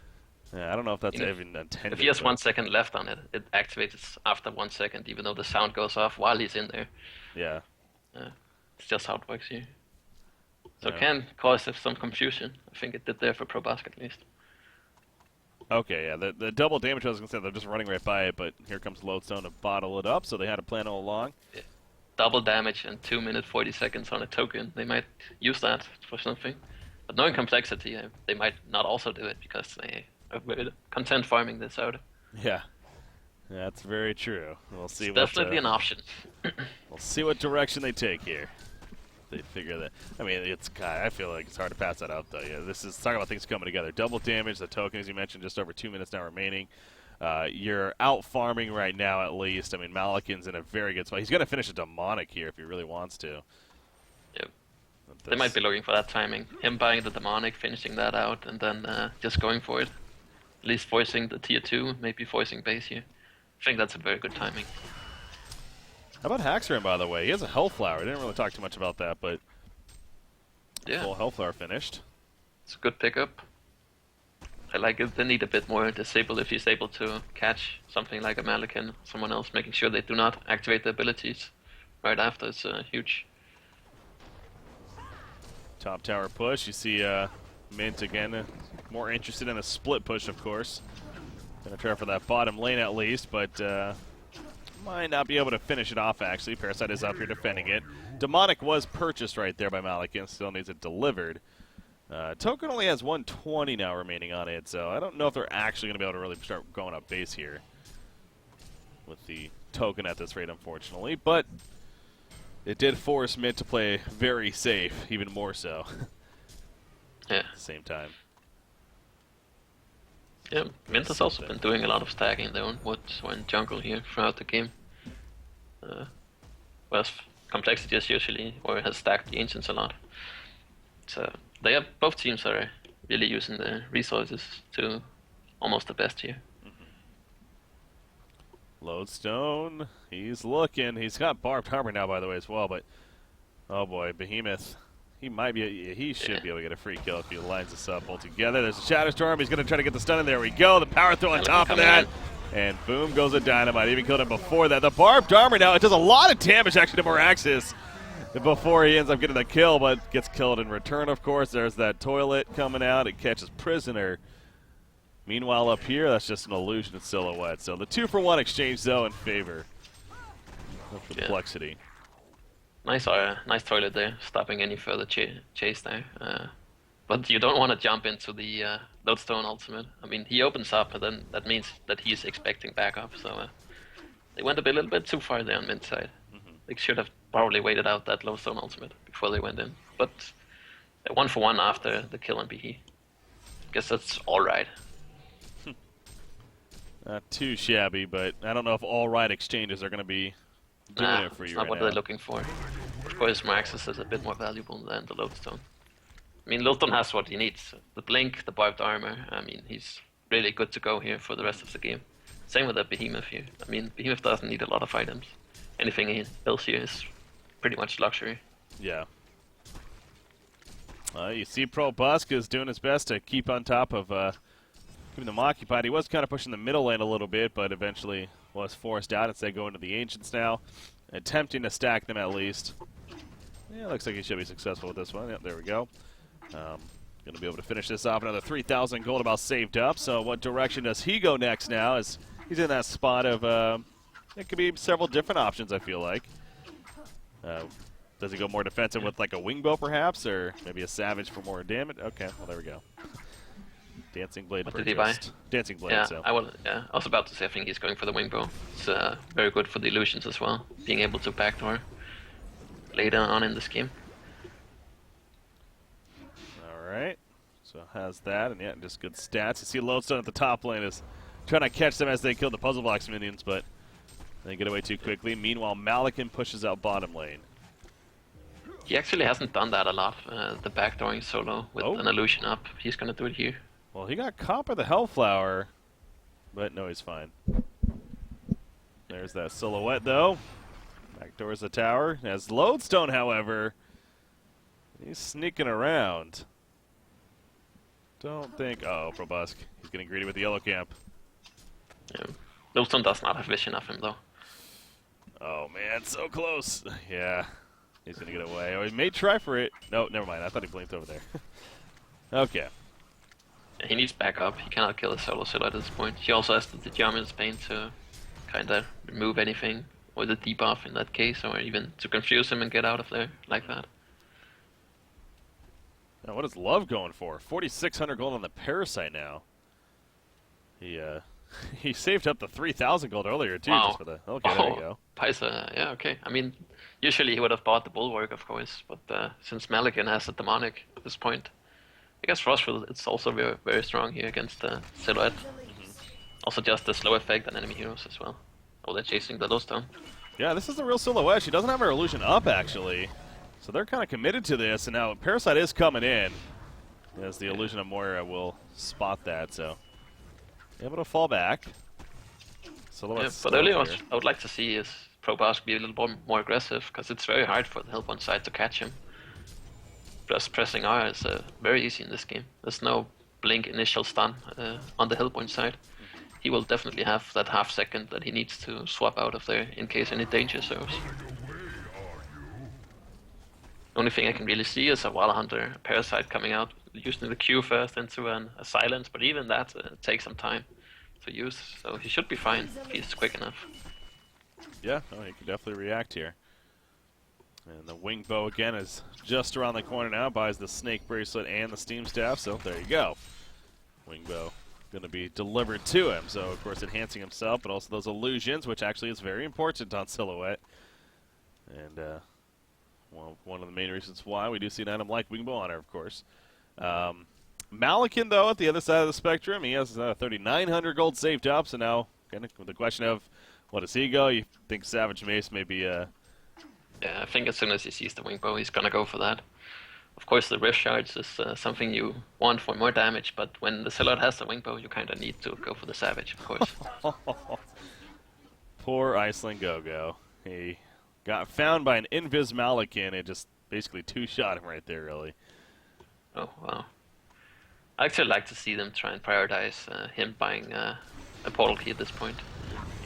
yeah, I don't know if that's If, even intended. if he has But 1 second left on it, it activates after 1 second, even though the sound goes off while he's in there. yeah, It's just how it works here. So it yeah. can cause some confusion. I think it did there for Pro Basket at least. Okay, yeah. The double damage, I was gonna say they're just running right by it, but here comes Lodestone to bottle it up. So they had a plan all along. Yeah. Double damage and 2 minutes 40 seconds on a token. They might use that for something. But knowing complexity, they might not also do it because they are very content farming this out. Yeah, that's very true. We'll see. It's definitely an option. We'll see what direction they take here. They figure that. I mean, I feel like it's hard to pass that up, though. Yeah, this is talking about things coming together. Double damage, the token, as you mentioned, just over 2 minutes now remaining. You're out farming right now, at least. I mean, Malakin's in a very good spot. He's going to finish a demonic here if he really wants to. Yep. They might be looking for that timing. Him buying the demonic, finishing that out, and then just going for it. At least forcing the tier 2, maybe forcing base here. I think that's a very good timing. How about Haxorin, by the way? He has a Hellflower. I didn't really talk too much about that, but yeah, full Hellflower finished. It's a good pickup. I like it. They need a bit more disable if he's able to catch something like a Malakin, someone else, making sure they do not activate the abilities right after. It's huge. Top tower push. You see Mint again, more interested in a split push, of course. Gonna try for that bottom lane at least, but might not be able to finish it off, actually. Parasite is up here defending it. Demonic was purchased right there by Malakin, still needs it delivered. Token only has 120 now remaining on it, so I don't know if they're actually going to be able to really start going up base here with the token at this rate, unfortunately. But it did force Mint to play very safe, even more so. Yeah. At the same time. Yeah, Mint has also been doing a lot of stacking their own woods or in jungle here throughout the game. Whereas Complexity is usually, or has stacked the Ancients a lot. So both teams are really using the resources to almost the best here. Lodestone, he's looking. He's got barbed armor now, by the way, as well. But oh boy, Behemoth, he should be able to get a free kill if he lines this up all together. There's a Shadow Storm. He's going to try to get the stun in. There we go. The power throw on top of that. And boom goes a dynamite. Even killed him before that. The barbed armor now, it does a lot of damage actually to Moraxis before he ends up getting the kill, but gets killed in return, of course. There's that toilet coming out. It catches Prisoner. Meanwhile, up here, that's just an illusion of silhouette. So the 2-for-1 exchange, though, in favor of Complexity. Nice toilet there, stopping any further chase there. But you don't want to jump into the Lodestone ultimate. I mean, he opens up, and then that means that he's expecting backup. So they went a little bit too far there on mid side. They should have probably waited out that Lodestone ultimate before they went in. But 1-for-1 after the kill on BE. Guess that's all right. Not too shabby, but I don't know if all right exchanges are going to be doing it for you right now. That's not what they're looking for. Of course, Moraxis is a bit more valuable than the Lodestone. I mean, Lodestone has what he needs. The Blink, the barbed armor. I mean, he's really good to go here for the rest of the game. Same with the Behemoth here. I mean, Behemoth doesn't need a lot of items. Anything else here is pretty much luxury. Yeah. You see Pro Busk is doing his best to keep on top of keeping them occupied. He was kind of pushing the middle lane a little bit, but eventually was forced out instead going to the Ancients now. Attempting to stack them at least. Yeah, looks like he should be successful with this one. Yep, there we go. Going to be able to finish this off. Another 3,000 gold about saved up. So what direction does he go next now? As he's in that spot of, it could be several different options, I feel like. Does he go more defensive with like a Wingbow perhaps, or maybe a Savage for more damage? Okay, well there we go. Dancing Blade What purchased. did he buy? Dancing Blade, Yeah, so. I was about to say I think he's going for the Wingbow. It's very good for the illusions as well, being able to backdoor later on in this game. Alright, so has that, and yeah, just good stats. You see Lodestone at the top lane is trying to catch them as they kill the Puzzle Box minions, but they get away too quickly. Meanwhile, Malakin pushes out bottom lane. He actually hasn't done that a lot, the backdooring solo with an illusion up. He's gonna do it here. Well, he got caught by the Hellflower. But no, he's fine. There's that silhouette, though. Back towards the tower. As Lodestone, however, he's sneaking around. Don't think... Oh, Probusk. He's getting greedy with the yellow camp. Yeah. Lodestone does not have vision of him, though. Oh, man, so close. Yeah, he's going to get away. Oh, he may try for it. No, never mind. I thought he blinked over there. Okay. Yeah, he needs backup. He cannot kill a solo silhouette at this point. He also has the jump in Spain to kind of remove anything with a debuff in that case, or even to confuse him and get out of there like that. Now, what is Love going for? 4,600 gold on the Parasite now. He he saved up the 3,000 gold earlier, too, Wow. just for the... Okay, there you go. Paisa, yeah, okay. I mean, usually he would have bought the Bulwark, of course, but since Malikan has a Demonic at this point, I guess Frostfield, it's also very, very strong here against the Silhouette. Also just the slow effect on enemy heroes as well. Oh, they're chasing the Lodestone. Yeah, this is the real Silhouette. She doesn't have her illusion up, actually. So they're kind of committed to this, and now Parasite is coming in. As the illusion of Moira will spot that, so... Able to fall back. Yeah, but earlier I would like to see is Probusk be a little more aggressive, because it's very hard for the Hellborn side to catch him. Just pressing R is very easy in this game. There's no blink initial stun on the Hellborn side. He will definitely have that half second that he needs to swap out of there in case any danger serves. The only thing I can really see is a Wall Hunter Parasite coming out, using the Q first into a silence, but even that takes some time to use, so he should be fine if he's quick enough. Yeah, no, he can definitely react here. And the Wing Bow again is just around the corner now, buys the Snake Bracelet and the Steam Staff, so there you go. Wing Bow going to be delivered to him, so of course enhancing himself, but also those illusions, which actually is very important on Silhouette. And, well, one of the main reasons why we do see an item like Wing Bow on her, of course. Malikan, though, at the other side of the spectrum, he has 3,900 gold saved up, so now kind of the question of, what does he go? You think Savage Mace may be... Yeah, I think as soon as he sees the Wing Bow, he's gonna go for that. Of course, the Rift Shards is something you want for more damage, but when the Silhouette has the Wing Bow, you kind of need to go for the Savage, of course. Poor Iceland Go-Go. He got found by an Invis Malikan and just basically two-shot him right there, really. Oh, wow. I actually like to see them try and prioritize him buying a portal key at this point.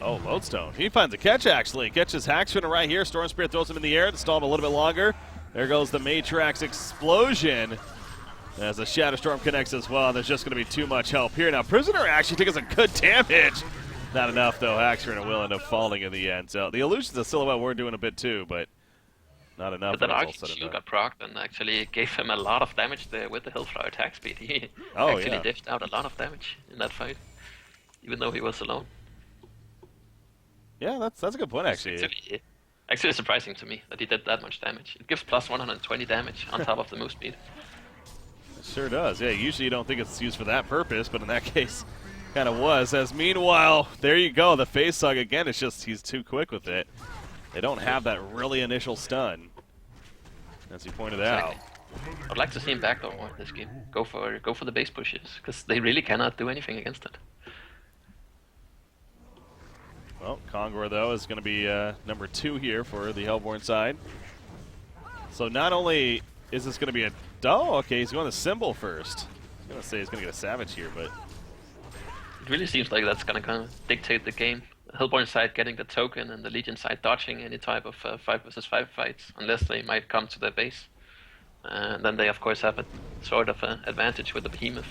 Oh, Lodestone. He finds a catch, actually. Catches Haxfin right here. Storm Spirit throws him in the air to stall him a little bit longer. There goes the Matrax Explosion as the Shadow Storm connects as well. And there's just going to be too much help here. Now, Prisoner actually taking some good damage. Not enough, though. Haxfin will end up falling in the end. So the illusions of Silhouette were doing a bit, too, but not enough. But that Arctic Shield got procced and actually gave him a lot of damage there with the Hellflower attack speed. He actually dished out a lot of damage in that fight, even though he was alone. Yeah, that's a good point, actually. Actually surprising to me that he did that much damage. It gives plus 120 damage on top of the move speed. It sure does. Yeah, usually you don't think it's used for that purpose, but in that case, kind of was. As meanwhile, there you go. The face hug again. It's just he's too quick with it. They don't have that really initial stun, as you pointed out. I'd like to see him backdoor more in this game. Go for the base pushes, because they really cannot do anything against it. Well, Kongor, though, is going to be number 2 here for the Hellborn side. So not only is this going to be a... Oh, okay, he's going to Symbol first. I was going to say he's going to get a Savage here, but... It really seems like that's going to kind of dictate the game. The Hellborn side getting the token and the Legion side dodging any type of 5 versus 5 fights, unless they might come to their base. And then they, of course, have a sort of advantage with the Behemoth.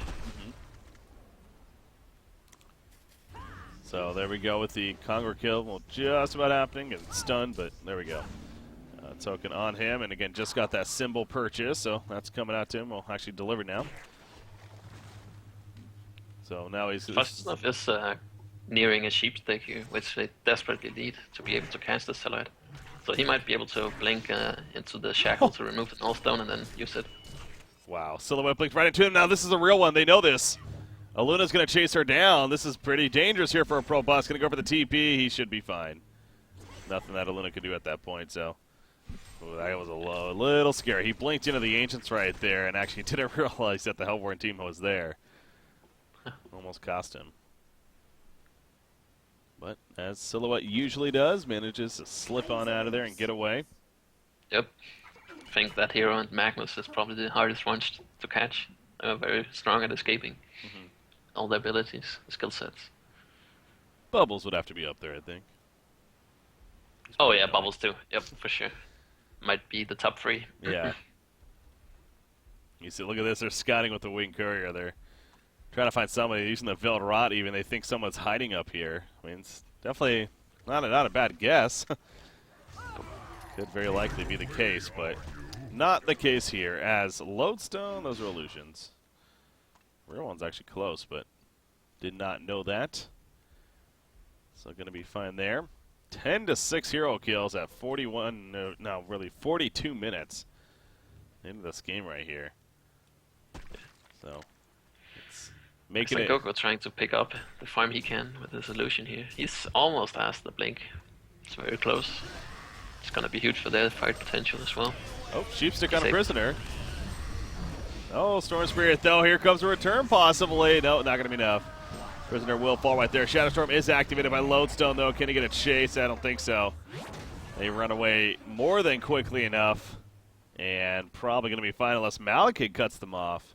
So there we go with the Kongor kill. Well, just about happening and stunned, but there we go. Token on him, and again, just got that Symbol purchase, so that's coming out to him. Well, actually delivered now. So now he's... Frostnuff is nearing a sheepstick here, which they desperately need to be able to cast the Silhouette. So he might be able to blink into the shackle to remove the Nullstone and then use it. Wow, Silhouette blinked right into him. Now this is a real one. They know this. Aluna's going to chase her down. This is pretty dangerous here for a Probusk. Going to go for the TP. He should be fine. Nothing that Aluna could do at that point, so... Ooh, that was a little scary. He blinked into the Ancients right there and actually didn't realize that the Hellborn team was there. Almost cost him. But as Silhouette usually does, manages to slip on out of there and get away. Yep. I think that hero and Magnus is probably the hardest ones to catch. They're very strong at escaping. All the abilities, the skill sets. Bubbles would have to be up there, I think. Oh yeah, Bubbles too. Yep, for sure. Might be the top 3. Yeah. You see, look at this. They're scouting with the Wing Courier. They're trying to find somebody using the Veiled Rot even. They think someone's hiding up here. I mean, it's definitely not a bad guess. Could very likely be the case, but not the case here. As Lodestone, those are illusions. Real one's actually close, but did not know that. So going to be fine there. 10-6 hero kills at 41, no, really 42 minutes into this game right here. So it's making it. Goku trying to pick up the farm he can with his illusion here. He's almost past the blink. It's very close. It's gonna be huge for their fight potential as well. Oh, Sheepstick on a prisoner. Oh, Storm Spirit though. Here comes a return possibly. No, not gonna be enough. Prisoner will fall right there. Shadow Storm is activated by Lodestone though. Can he get a chase? I don't think so. They run away more than quickly enough. And probably going to be fine unless Malekith cuts them off.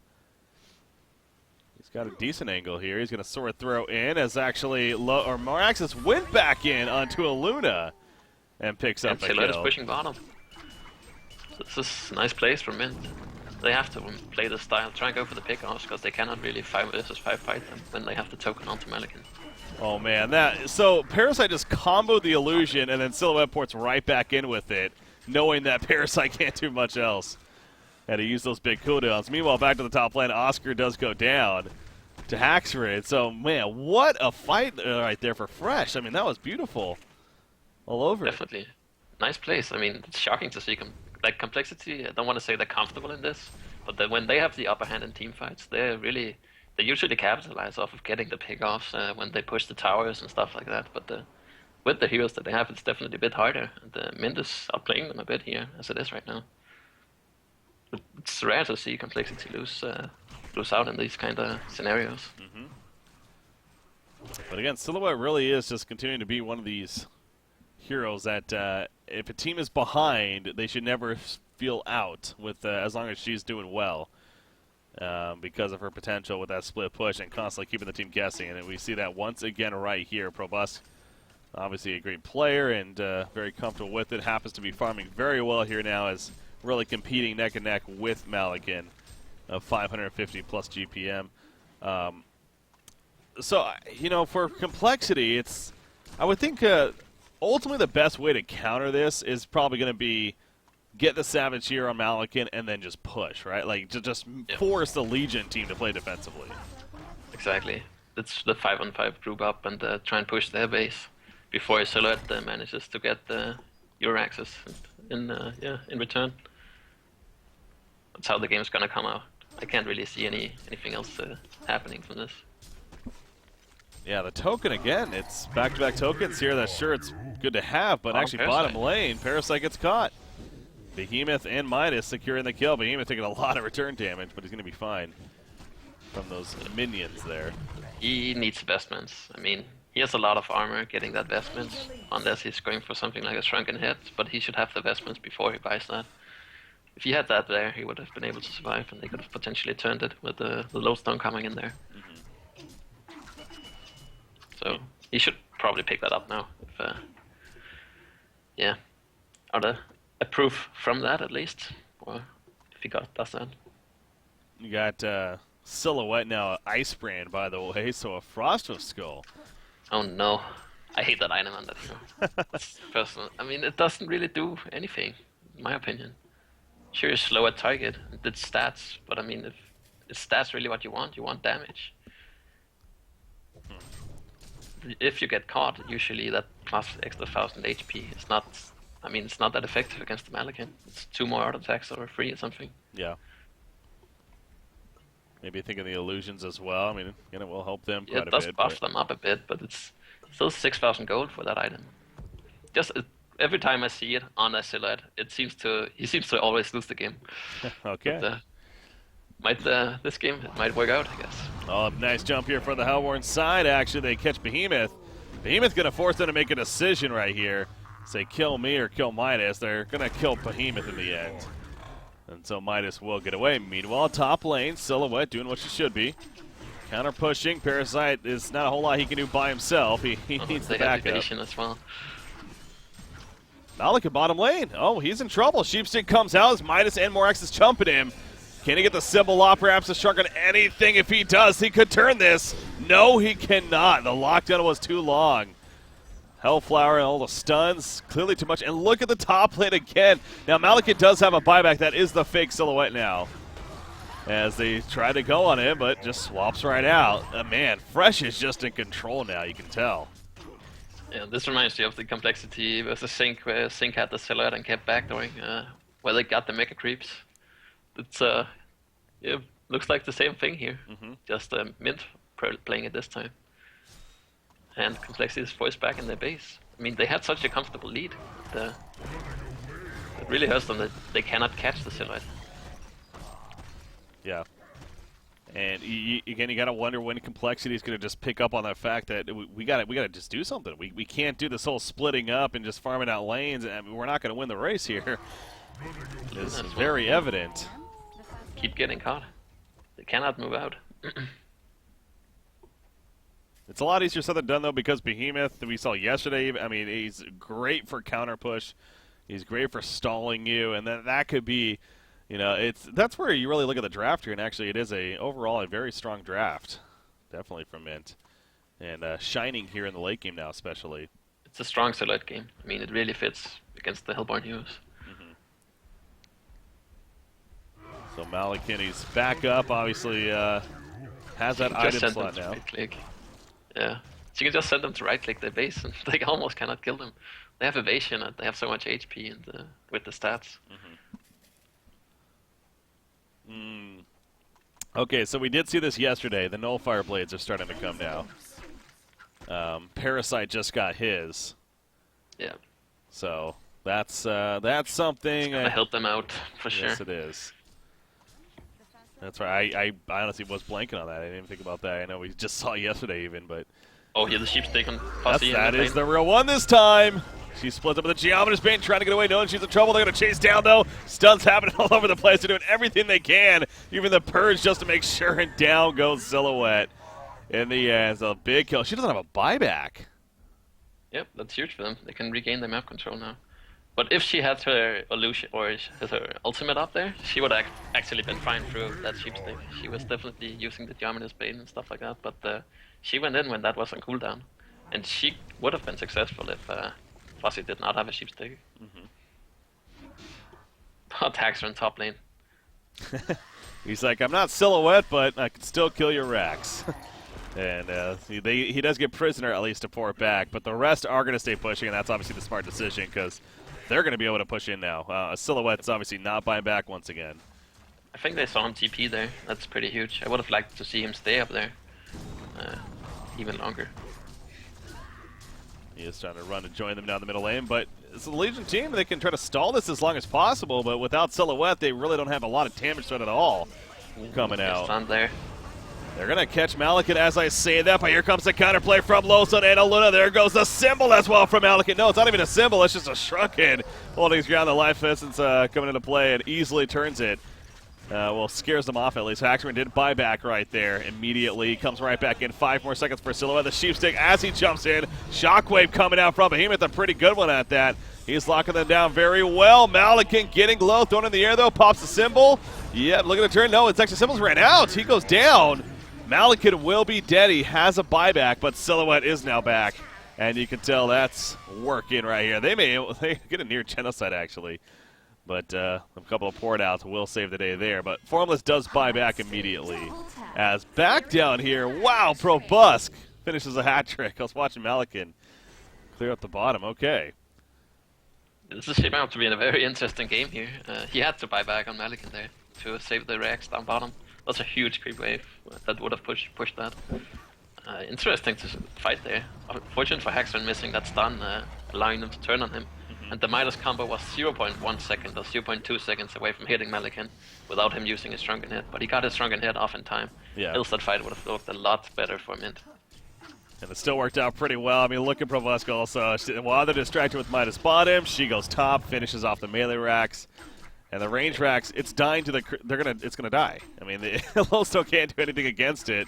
He's got a decent angle here. He's going to sword throw in as actually Maraxis went back in onto a Luna and picks up a kill. And is pushing bottom. So this is a nice place for Mint. They have to play this style, try and go for the pickoffs because they cannot really 5 versus 5 fight them when they have the token onto Malekith. Oh man, so Parasite just comboed the illusion and then Silhouette ports right back in with it, knowing that Parasite can't do much else. Had to use those big cooldowns. Meanwhile, back to the top lane, Oscar does go down to Haxrid. So, man, what a fight right there for Fresh. I mean, that was beautiful. All over. Definitely. Nice place. I mean, it's shocking to see complexity. I don't want to say they're comfortable in this, but when they have the upper hand in team fights, they usually capitalize off of getting the pickoffs when they push the towers and stuff like that. But with the heroes that they have, it's definitely a bit harder. And Mint is outplaying them a bit here, as it is right now. But it's rare to see complexity lose out in these kind of scenarios. But again, Silhouette really is just continuing to be one of these heroes that if a team is behind, they should never feel out with as long as she's doing well. Because of her potential with that split push and constantly keeping the team guessing. And we see that once again right here. Probusk, obviously a great player and very comfortable with it. Happens to be farming very well here now as really competing neck and neck with Malekith of 550 plus GPM. So, you know, for complexity, I would think ultimately the best way to counter this is probably going to be get the Savage here on Malekith and then just push, right? Like, to just force the Legion team to play defensively. Exactly. It's the 5-on-5 group up and try and push their base before Silhouette manages to get your access in return. That's how the game's gonna come out. I can't really see anything else happening from this. Yeah, the token again. It's back-to-back tokens here. That's sure it's good to have, but actually Parasite. bottom lane, Parasite gets caught. Behemoth and Midas securing the kill. Behemoth taking a lot of return damage, but he's going to be fine from those minions there. He needs vestments. I mean, he has a lot of armor getting that vestments, unless he's going for something like a shrunken head, but he should have the vestments before he buys that. If he had that there, he would have been able to survive, and they could have potentially turned it with the lodestone coming in there. So he should probably pick that up now. If, a proof from that at least, or if he does that. You got Silhouette now, Ice Brand, by the way, so a Frostwolf Skull. Oh no, I hate that item on that hero. That's personal. I mean, it doesn't really do anything, in my opinion. Sure, you're slow at target, it's stats, but I mean, if stats really what you want damage. If you get caught, usually that plus extra 1000 HP. It's not that effective against the Malekith. It's 2 more auto attacks or 3 or something. Yeah. Maybe thinking the illusions as well. I mean, it will help them quite a bit. It does buff them up a bit, but it's still 6000 gold for that item. Every time I see it on a Silhouette, he seems to always lose the game. Okay. But, this game, it might work out, I guess. Oh, nice jump here for the Hellborn side. Actually, they catch Behemoth. Behemoth's going to force them to make a decision right here. Say kill me or kill Midas. They're going to kill Behemoth in the end. And so Midas will get away. Meanwhile, top lane, Silhouette doing what she should be. Counter pushing. Parasite is not a whole lot he can do by himself. He needs the backup. As well. Malik at bottom lane. Oh, he's in trouble. Sheepstick comes out as Midas and Morax is chumping him. Can he get the symbol off? Perhaps the shark on anything. If he does, he could turn this. No, he cannot. The lockdown was too long. Hellflower and all the stuns. Clearly too much. And look at the top lane again. Now, Malekith does have a buyback. That is the fake Silhouette now. As they try to go on him, but just swaps right out. Man, Fresh is just in control now, you can tell. Yeah, this reminds me of the complexity versus Sync, where Sync had the Silhouette and kept backdooring, where they got the Mega Creeps. It's, yeah, looks like the same thing here. Just Mint playing it this time. And Complexity is forced back in their base. I mean, they had such a comfortable lead. It really hurts them that they cannot catch the Silhouette. Yeah. And again, you gotta wonder when Complexity is gonna just pick up on that fact that we gotta just do something. We can't do this whole splitting up and just farming out lanes. I mean, we're not gonna win the race here. It's very evident. Keep getting caught. They cannot move out. It's a lot easier said than done, though, because Behemoth, that we saw yesterday, I mean, he's great for counter push. He's great for stalling you, and then that could be, you know, that's where you really look at the draft here, and actually it is overall a very strong draft, definitely from Mint. And shining here in the late game now, especially. It's a strong Silhouette game. I mean, it really fits against the Hellborn heroes. So Malekith, he's back up, obviously has that item slot now. Yeah, so you can just send them to right-click their base, and they almost cannot kill them. They have evasion, and they have so much HP and with the stats. Okay, so we did see this yesterday. The Nullfire Blades are starting to come now. Parasite just got his. Yeah. So that's something. It's gonna help them out for sure. Yes, it is. That's right. I honestly was blanking on that. I didn't even think about that. I know we just saw it yesterday even, but... Oh, yeah, the Sheepstick on Fuzzy. That is the real one this time. She splits up with the Geometer's Bane, trying to get away, knowing she's in trouble. They're going to chase down, though. Stuns happening all over the place. They're doing everything they can, even the Purge, just to make sure, and down goes Silhouette. In the end, it's a big kill. She doesn't have a buyback. Yep, that's huge for them. They can regain their map control now. But if she had her illusion or her ultimate up there, she would have actually been fine through that Sheepstick. She was definitely using the Geometer's Bane and stuff like that, but she went in when that was on cooldown. And she would have been successful if Fuzzy did not have a Sheepstick. Attacks her in top lane. He's like, I'm not Silhouette, but I can still kill your Rax. And he does get Prisoner at least to pour it back, but the rest are going to stay pushing, and that's obviously the smart decision because they're going to be able to push in now. Silhouette's obviously not buying back once again. I think they saw him TP there. That's pretty huge. I would have liked to see him stay up there even longer. He is trying to run and join them down the middle lane, but it's the Legion team. They can try to stall this as long as possible, but without Silhouette, they really don't have a lot of damage threat at all coming out. Stand there. They're going to catch Malekith as I say that, but here comes the counterplay from Lawson and Aluna. There goes the symbol as well from Malekith. No, it's not even a symbol. It's just a shrunken holding his ground. The life essence coming into play and easily turns it. Well, scares them off at least. Haxman did buy back right there immediately. Comes right back in. 5 more seconds for Silhouette. The Sheepstick as he jumps in. Shockwave coming out from Behemoth. A pretty good one at that. He's locking them down very well. Malekith getting low. Thrown in the air, though. Pops the symbol. Yep, look at the turn. No, it's actually symbols ran out. He goes down. Malekith will be dead. He has a buyback, but Silhouette is now back. And you can tell that's working right here. They get a near genocide, actually. But a couple of port outs will save the day there. But Formless does buy back immediately. As back down here, wow, Probusk finishes a hat trick. I was watching Malekith clear up the bottom. Okay. This is shaping up to be a very interesting game here. He had to buy back on Malekith there to save the Rex down bottom. That's a huge creep wave that would have pushed that. Interesting to fight there. Unfortunate for Haxman missing that stun, allowing them to turn on him. And the Midas combo was 0.1 second or 0.2 seconds away from hitting Malekith without him using his Shrunken Head. But he got his Shrunken Head off in time. Yeah. Else that fight would have looked a lot better for Mint. And it still worked out pretty well. I mean, look at Provoska also. While they're distracted with Midas bottom, she goes top, finishes off the melee racks. And the range racks, it's dying to the. It's gonna die. I mean, the Lowstone can't do anything against it,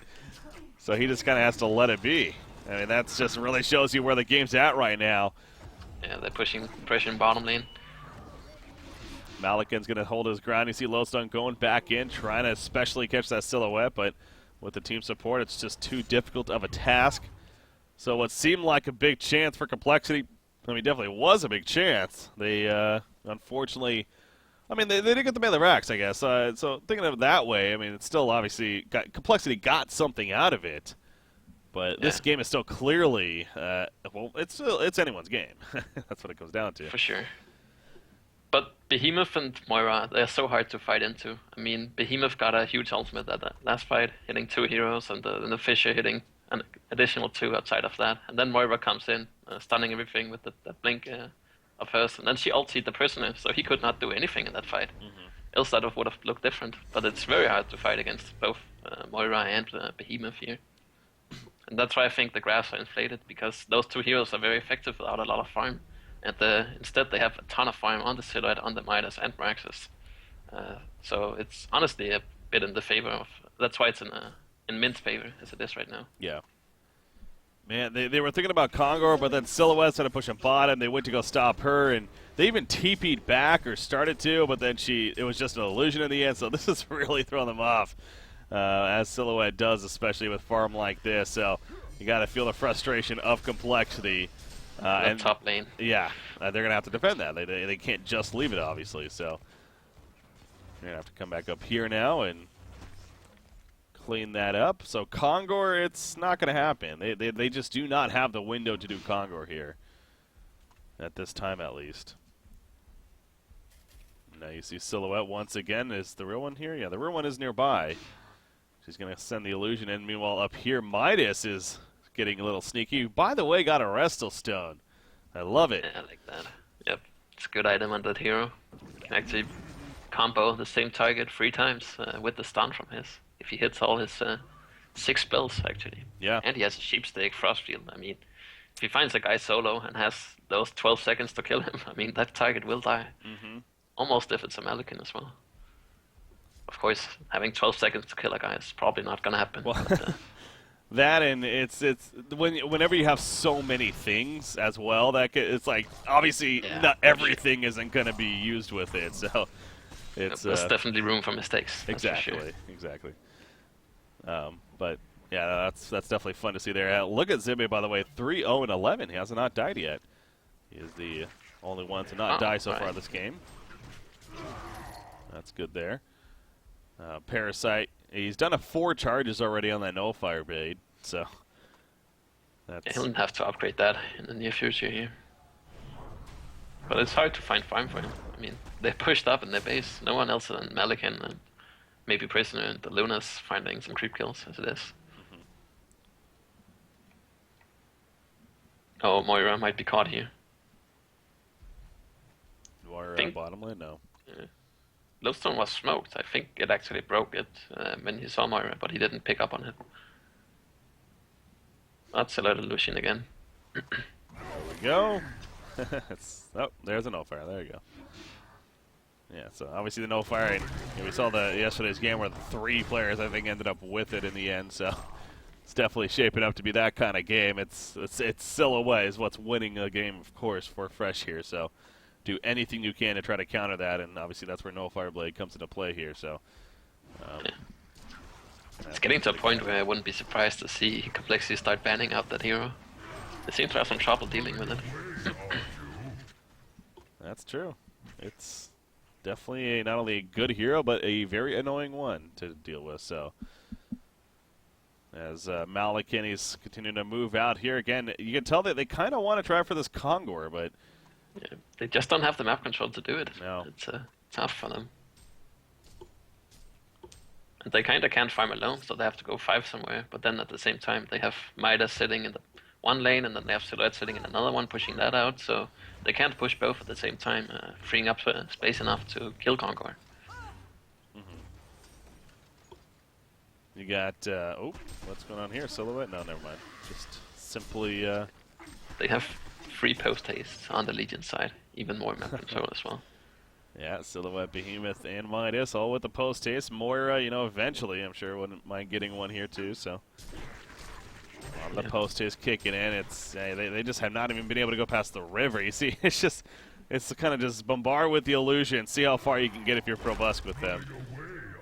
so he just kind of has to let it be. I mean, that's just really shows you where the game's at right now. Yeah, they're pushing bottom lane. Malikan's gonna hold his ground. You see Lowstone going back in, trying to especially catch that silhouette, but with the team support, it's just too difficult of a task. So what seemed like a big chance for Complexity, I mean, definitely was a big chance. They unfortunately. I mean, they did get the melee racks, I guess. So thinking of it that way, I mean, it's still obviously Complexity got something out of it, but this game is still clearly, well, it's anyone's game. That's what it comes down to. For sure. But Behemoth and Moira, they're so hard to fight into. I mean, Behemoth got a huge ultimate at that last fight, hitting 2 heroes, and the Fisher hitting an additional 2 outside of that. And then Moira comes in, stunning everything with the blink of hers, and then she ultied the prisoner, so he could not do anything in that fight. Else that would have looked different. But it's very hard to fight against both Moira and Behemoth here. And that's why I think the graphs are inflated, because those 2 heroes are very effective without a lot of farm. And instead they have a ton of farm on the Silhouette, on the Midas, and Meraxes. So it's honestly a bit in the favor of... That's why it's in Mint's favor, as it is right now. Yeah. Man, they were thinking about Kongor, but then Silhouette started pushing bottom. They went to go stop her, and they even TP'd back or started to, but then it was just an illusion in the end, so this is really throwing them off, as Silhouette does, especially with farm like this. So you got to feel the frustration of Complexity. And top lane. Yeah, they're going to have to defend that. They can't just leave it, obviously. So they're going to have to come back up here now and clean that up. So Kongor, it's not going to happen. They just do not have the window to do Kongor here. At this time, at least. Now you see Silhouette once again. Is the real one here? Yeah, the real one is nearby. She's going to send the illusion in. Meanwhile, up here, Midas is getting a little sneaky. By the way, got a Restal Stone. I love it. Yeah, I like that. Yep, it's a good item on that hero. You can actually combo the same target 3 times with the stun from his. If he hits all his 6 spells, actually. Yeah. And he has a Sheepstake, Frostfield. I mean, if he finds a guy solo and has those 12 seconds to kill him, I mean, that target will die. Almost if it's a Malikan as well. Of course, having 12 seconds to kill a guy is probably not going to happen. Well, but, that, and it's whenever you have so many things as well, it's like obviously not everything isn't going to be used with it. So it's there's definitely room for mistakes. Exactly. But yeah, that's definitely fun to see there. Look at Zimbe, by the way, 3-0-11. He has not died yet. He is the only one to not die so far this game. That's good there. Parasite, he's done 4 charges already on that No Fire Blade, so that's... He'll have to upgrade that in the near future here. But it's hard to find farm for him. I mean, they pushed up in their base. No one else than Malikan and maybe Prisoner and the Luna's finding some creep kills, as it is. Oh, Moira might be caught here. Moira bottom lane? No. Lowstone was smoked. I think it actually broke it when he saw Moira, but he didn't pick up on it. That's a little illusion again. There we go. There's a No Fire. There you go. Yeah, so obviously the No Fire, and we saw yesterday's game where 3 players, I think, ended up with it in the end, so it's definitely shaping up to be that kind of game. It's Silhouette is what's winning a game, of course, for Fresh here, so do anything you can to try to counter that, and obviously that's where No Fire Blade comes into play here. So it's getting to a point where I wouldn't be surprised to see Complexity start banning out that hero. They seem to have some trouble dealing with it. That's true. It's definitely not only a good hero, but a very annoying one to deal with. So as Malikan is continuing to move out here again, you can tell that they kind of want to try for this Kongor, but yeah, they just don't have the map control to do it. No. It's tough for them. And they kind of can't farm alone, so they have to go 5 somewhere. But then at the same time, they have Midas sitting in the one lane, and then they have Silhouette sitting in another one, pushing that out. So they can't push both at the same time, freeing up space enough to kill Kongor. You got, what's going on here? Silhouette? No, never mind. Just simply. They have free post haste on the Legion side, even more map control as well. Yeah, Silhouette, Behemoth, and Midas all with the post haste. Moira, eventually, I'm sure wouldn't mind getting one here too. So. On the post haste kicking in, they just have not even been able to go past the river. You see, it's kind of just bombard with the illusion, see how far you can get if you're Probusk with them.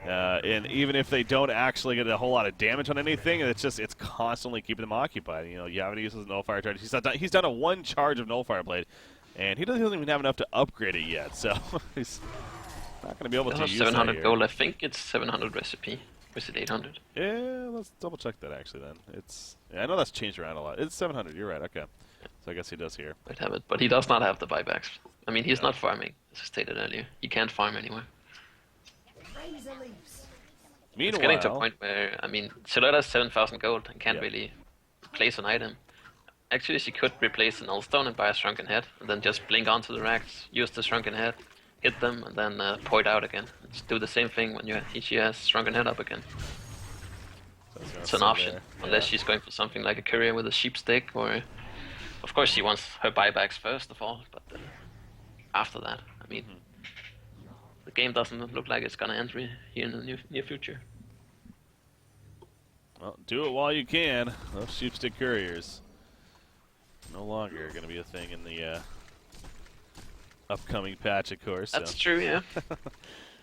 And even if they don't actually get a whole lot of damage on anything, it's constantly keeping them occupied. You haven't used his Nullfire charge. He's done a 1 charge of Nullfire Blade, and he doesn't even have enough to upgrade it yet. So he's not going to be able to use 700 that here. gold. I think it's 700 recipe. Or is it 800? Yeah, let's double check that actually then. I know that's changed around a lot. It's 700. You're right. Okay. So I guess he does here. Might have it, but he does not have the buybacks. I mean, he's not farming, as I stated earlier. He can't farm anywhere. Meanwhile, it's getting to a point where, I mean, Silhouette has 7,000 gold and can't really place an item. Actually, she could replace an Nullstone and buy a Shrunken Head, and then just blink onto the racks, use the Shrunken Head, hit them, and then pour it out again. Just do the same thing when she has Shrunken Head up again. It's an option, unless she's going for something like a courier with a sheep stick, or... Of course she wants her buybacks first of all, but after that, I mean... The game doesn't look like it's gonna end here in the near future. Well, do it while you can. Those sheepstick couriers no longer going to be a thing in the upcoming patch, of course. That's true, yeah.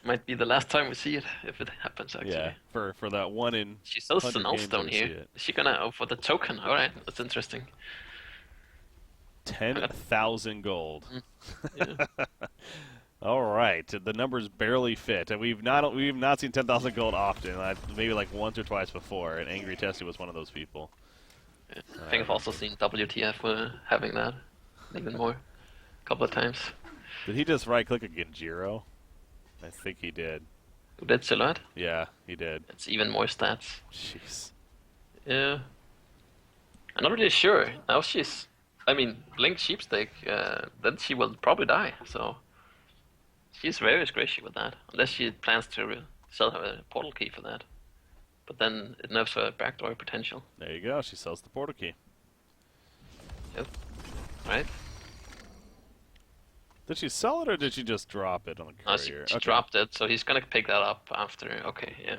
Might be the last time we see it, if it happens, actually. Yeah, for that 1 in. She sells the Nullstone here. Is she gonna... Oh, for the token. Alright, that's interesting. 10,000 gold. Yeah. All right, the numbers barely fit, and we've not seen 10,000 gold often. Maybe like once or twice before, and Angry Tessie was one of those people. Yeah. I think I've also seen WTF having that, even more, a couple of times. Did he just right-click a Genjiro? I think he did. Who did Silhouette? Yeah, he did. It's even more stats. Jeez. Yeah. I'm not really sure. Now she's... I mean, Blink Sheepstick, then she will probably die, so... She's very squishy with that, unless she plans to sell her portal key for that. But then it nerfs her backdoor potential. There you go, she sells the portal key. Yep. Right? Did she sell it or did she just drop it on the courier? No, she dropped it, so he's gonna pick that up after. Okay, yeah.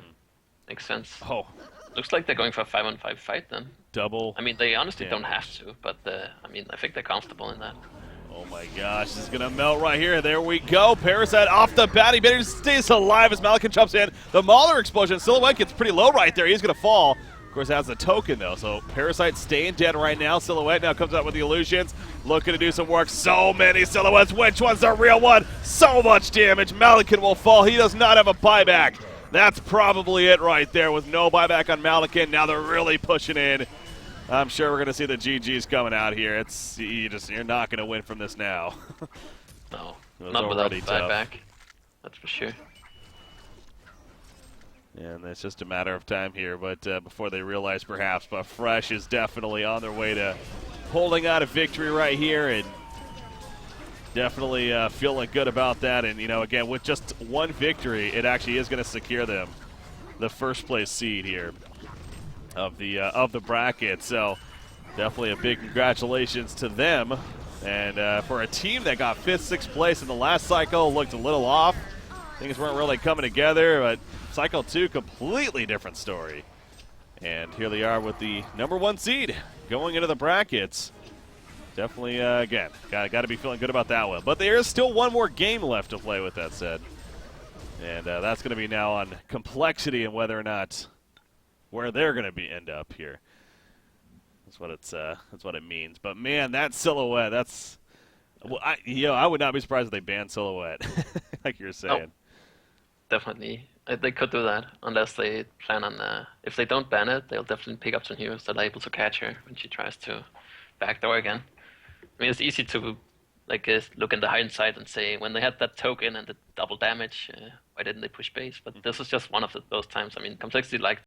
Makes sense. Oh. Looks like they're going for a 5-on-5 fight then. Double. I mean, they honestly damage. don't have to, but I mean, I think they're comfortable in that. Oh my gosh, this is going to melt right here. There we go. Parasite off the bat. He better stays alive as Malakin jumps in. The Mauler explosion. Silhouette gets pretty low right there. He's going to fall. Of course, has the token, though. So Parasite staying dead right now. Silhouette now comes out with the illusions. Looking to do some work. So many Silhouettes. Which one's the real one? So much damage. Malakin will fall. He does not have a buyback. That's probably it right there with no buyback on Malakin. Now they're really pushing in. I'm sure we're going to see the GGs coming out here. You're not going to win from this now. No, not without the buyback. That's for sure. And it's just a matter of time here, but before they realize perhaps, but Fresh is definitely on their way to pulling out a victory right here, and definitely feeling good about that. And, again, with just one victory, it actually is going to secure them the first place seed here of the bracket. So definitely a big congratulations to them. And for a team that got 5th, 6th place in the last cycle, looked a little off. Things weren't really coming together, but cycle 2, completely different story. And here they are with the number 1 seed going into the brackets. Definitely, again, got to be feeling good about that one. But there is still one more game left to play, with that said. And that's going to be now on complexity and whether or not where they're going to end up here. That's what it means. But man, that Silhouette, that's I would not be surprised if they banned Silhouette, like you're saying. Oh, definitely, they could do that unless they plan on. If they don't ban it, they'll definitely pick up some heroes that are able to catch her when she tries to backdoor again. I mean, it's easy to look in the hindsight and say when they had that token and the double damage, why didn't they push base? But this is just one of those times. I mean, complexity like